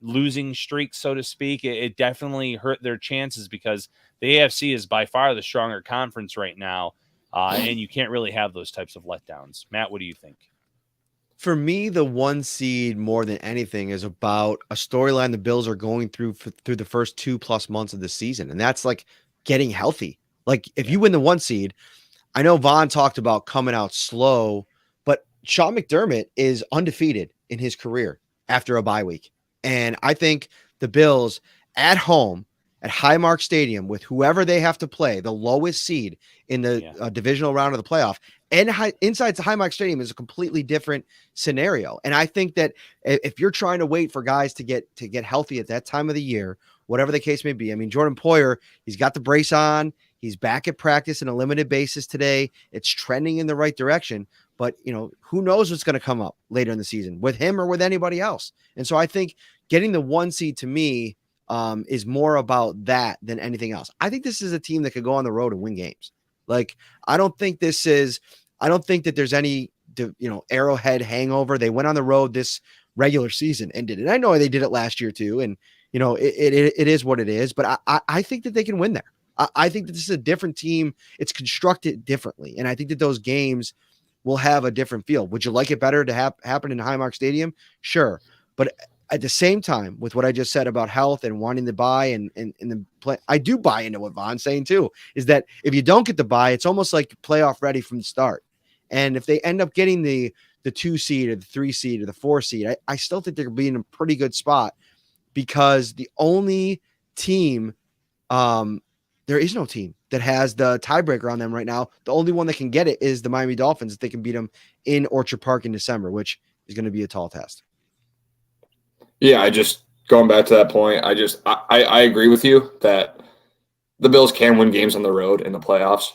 losing streaks, so to speak, it definitely hurt their chances because the AFC is by far the stronger conference right now. And you can't really have those types of letdowns. Matt, what do you think? For me, the one seed more than anything is about a storyline the Bills are going through the first 2+ months of the season. And that's like getting healthy. Like if you win the one seed, I know Vaughn talked about coming out slow, but Sean McDermott is undefeated in his career after a bye week. And I think the Bills at home at Highmark Stadium with whoever they have to play, the lowest seed in the divisional round of the playoff, and inside the Highmark Stadium is a completely different scenario. And I think that if you're trying to wait for guys to get healthy at that time of the year, whatever the case may be, I mean, Jordan Poyer, he's got the brace on. He's back at practice on a limited basis today. It's trending in the right direction. But, who knows what's going to come up later in the season with him or with anybody else. And so I think getting the one seed to me is more about that than anything else. I think this is a team that could go on the road and win games. Like, I don't think that there's any, Arrowhead hangover. They went on the road this regular season and did it. I know they did it last year too. And, it is what it is, but I think that they can win there. I think that this is a different team. It's constructed differently. And I think that those games will have a different feel. Would you like it better to happen in Highmark Stadium? Sure. But at the same time, with what I just said about health and wanting to buy and the play, I do buy into what Vaughn's saying too, is that if you don't get the buy, it's almost like playoff ready from the start. And if they end up getting the 2 seed or the 3 seed or the 4 seed, I still think they're being in a pretty good spot because the only team, there is no team that has the tiebreaker on them right now. The only one that can get it is the Miami Dolphins if they can beat them in Orchard Park in December, which is going to be a tall test. Yeah, I just going back to that point, I agree with you that the Bills can win games on the road in the playoffs,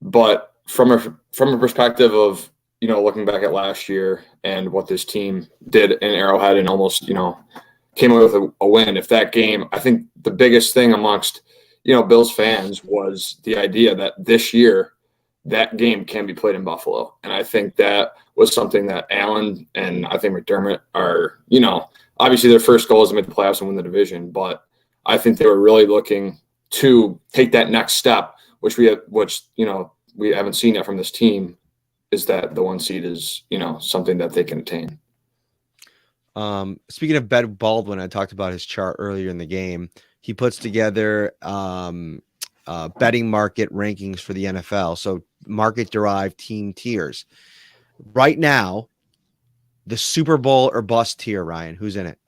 but from a perspective of looking back at last year and what this team did in Arrowhead and almost came away with a win. If that game, I think the biggest thing amongst Bills fans was the idea that this year that game can be played in Buffalo, and I think that was something that Allen and I think McDermott are obviously their first goal is to make the playoffs and win the division, but I think they were really looking to take that next step, which we haven't seen yet from this team, is that the 1 seed is, something that they can attain. Speaking of Ben Baldwin, I talked about his chart earlier in the game. He puts together betting market rankings for the NFL. So market derived team tiers. Right now, the Super Bowl or bust tier, Ryan, who's in it?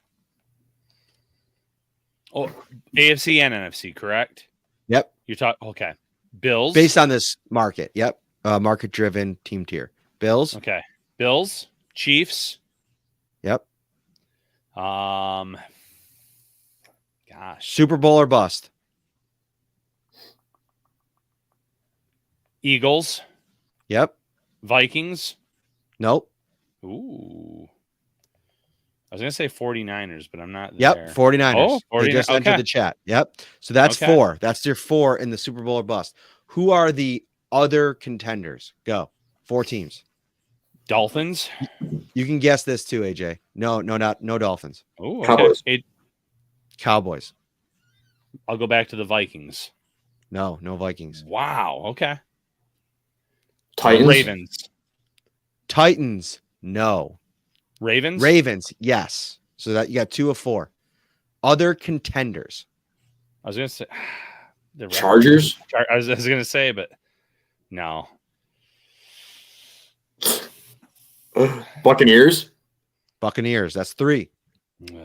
Oh, AFC and NFC, correct? Yep. You're talking, okay. Bills. Based on this market. Yep. Market driven team tier. Bills. Okay. Bills, Chiefs. Yep. Gosh. Super Bowl or bust? Eagles. Yep. Vikings. Nope. Ooh. I was going to say 49ers, but I'm not there. Yep, 49ers. Oh, 49ers. They just entered the chat. Yep. So that's 4. That's your 4 in the Super Bowl or bust. Who are the other contenders? Go. 4 teams. Dolphins. You can guess this too, AJ. No Dolphins. Oh, okay. Cowboys. Cowboys. I'll go back to the Vikings. No Vikings. Wow. Okay. Titans. Ravens. No. Ravens. Yes. So that you got 2 of 4. Other contenders. I was going to say the Chargers. I was going to say, but no. Buccaneers. That's 3. Do you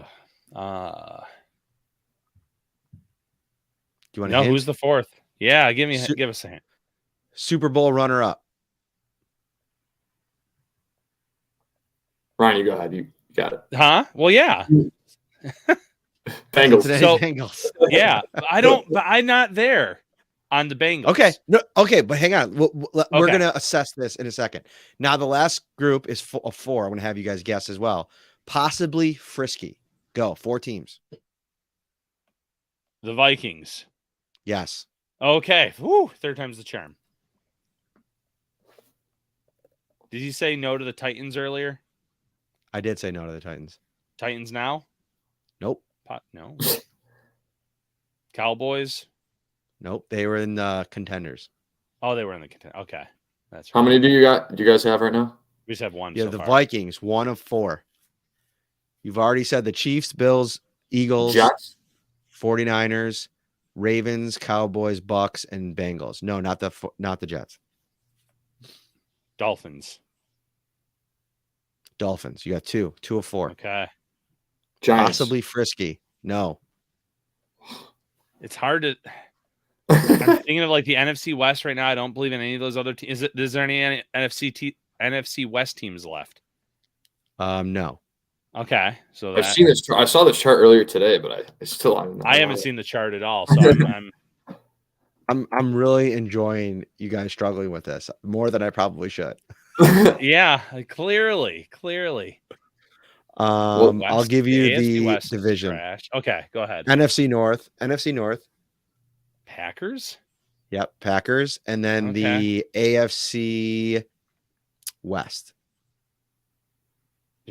want to know who's the 4th? Yeah, give us a hint. Super Bowl runner up. Ryan, you go ahead. You got it. Huh? Well, yeah. Bengals. Cincinnati So- Bengals. Yeah, but I'm not there on the Bengals. Okay. No, okay, but hang on. We're Okay. going to assess this in a second. Now, the last group is of 4. I'm going to have you guys guess as well. Possibly frisky. Go. 4 teams. The Vikings. Yes. Okay. Woo, third time's the charm. Did you say no to the Titans earlier? I did say no to the Titans. Titans now? Nope. No. Cowboys? Nope. They were in the contenders. Oh, they were in the contender. Okay. That's right. How many do you guys have right now? We just have one. Yeah, so the far. Vikings, 1 of 4. You've already said the Chiefs, Bills, Eagles, Jets. 49ers, Ravens, Cowboys, Bucks, and Bengals. No, not the Jets. Dolphins. Dolphins. You got 2 of 4. Okay. Giants. Possibly frisky. No. It's hard to. I'm thinking of like the NFC West right now. I don't believe in any of those other teams. Is there any NFC West teams left? No. Okay, so I've seen this. I saw this chart earlier today, but it's still on. I haven't seen the chart at all. So I'm really enjoying you guys struggling with this more than I probably should. yeah, clearly. I'll give you AFC the West is division. trash. Okay, go ahead. NFC North. Packers. Yep, Packers, and then the AFC West.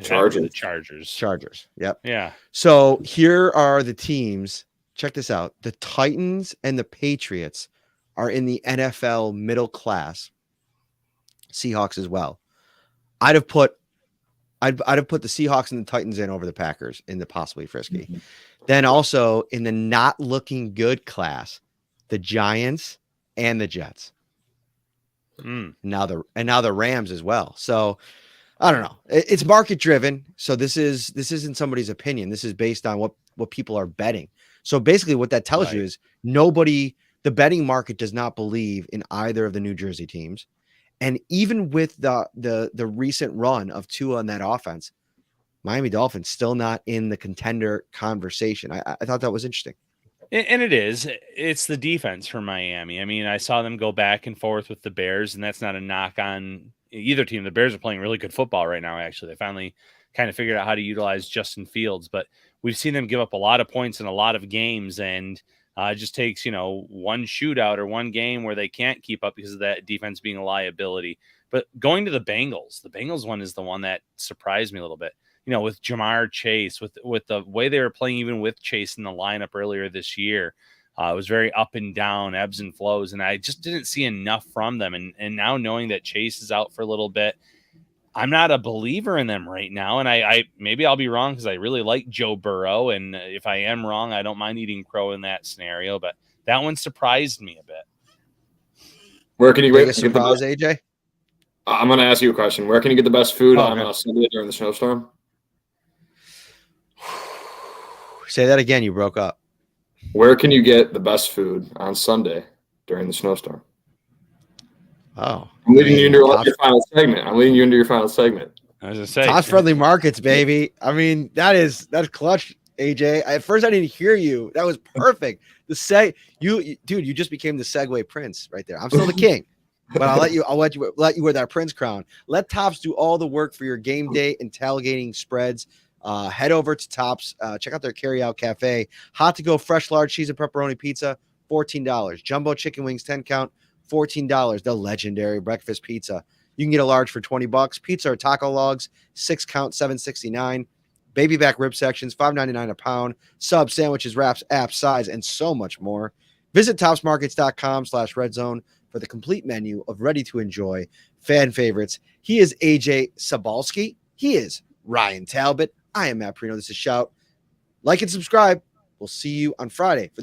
Chargers. The Chargers. Chargers. Yep. Yeah. So here are the teams. Check this out. The Titans and the Patriots are in the NFL middle class. Seahawks as well. I'd have put the Seahawks and the Titans in over the Packers in the possibly frisky. Mm-hmm. Then also in the not looking good class, the Giants and the Jets. Now the Rams as well. So I don't know. It's market driven. So this isn't somebody's opinion. This is based on what people are betting. So basically what that tells you is the betting market does not believe in either of the New Jersey teams. And even with the recent run of Tua on that offense, Miami Dolphins still not in the contender conversation. I thought that was interesting. And it is. It's the defense for Miami. I mean, I saw them go back and forth with the Bears, and that's not a knock on either team. The Bears are playing really good football right now, actually. They finally kind of figured out how to utilize Justin Fields, but we've seen them give up a lot of points in a lot of games, and it just takes, one shootout or one game where they can't keep up because of that defense being a liability. But going to the Bengals one is the one that surprised me a little bit. With Jamar Chase, with the way they were playing, even with Chase in the lineup earlier this year, it was very up and down, ebbs and flows, and I just didn't see enough from them. And now knowing that Chase is out for a little bit, I'm not a believer in them right now. And I maybe I'll be wrong because I really like Joe Burrow, and if I am wrong, I don't mind eating crow in that scenario. But that one surprised me a bit. Where can you Take a surprise, AJ? I'm going to ask you a question. Where can you get the best food on Sunday during the snowstorm? Say that again. You broke up. Where can you get the best food on Sunday during the snowstorm? Oh, I'm leading you into your final segment. I was going to say, Tops Friendly Markets, baby. I mean, that's clutch, AJ. At first, I didn't hear you. That was perfect. Dude, you just became the Segway Prince right there. I'm still the king, but I'll let you wear that Prince crown. Let Tops do all the work for your game day and tailgating spreads. Head over to Tops. Check out their carryout cafe. Hot to go, fresh, large cheese and pepperoni pizza, $14. Jumbo chicken wings, 10 count, $14. The legendary breakfast pizza. You can get a large for $20. Pizza or taco logs, 6 count, $7.69. Baby back rib sections, $5.99 a pound. Sub sandwiches, wraps, apps, size, and so much more. Visit topsmarkets.com/redzone for the complete menu of ready to enjoy fan favorites. He is AJ Sabalski. He is Ryan Talbot. I am Matt Parrino. This is Shout. Like and subscribe. We'll see you on Friday for the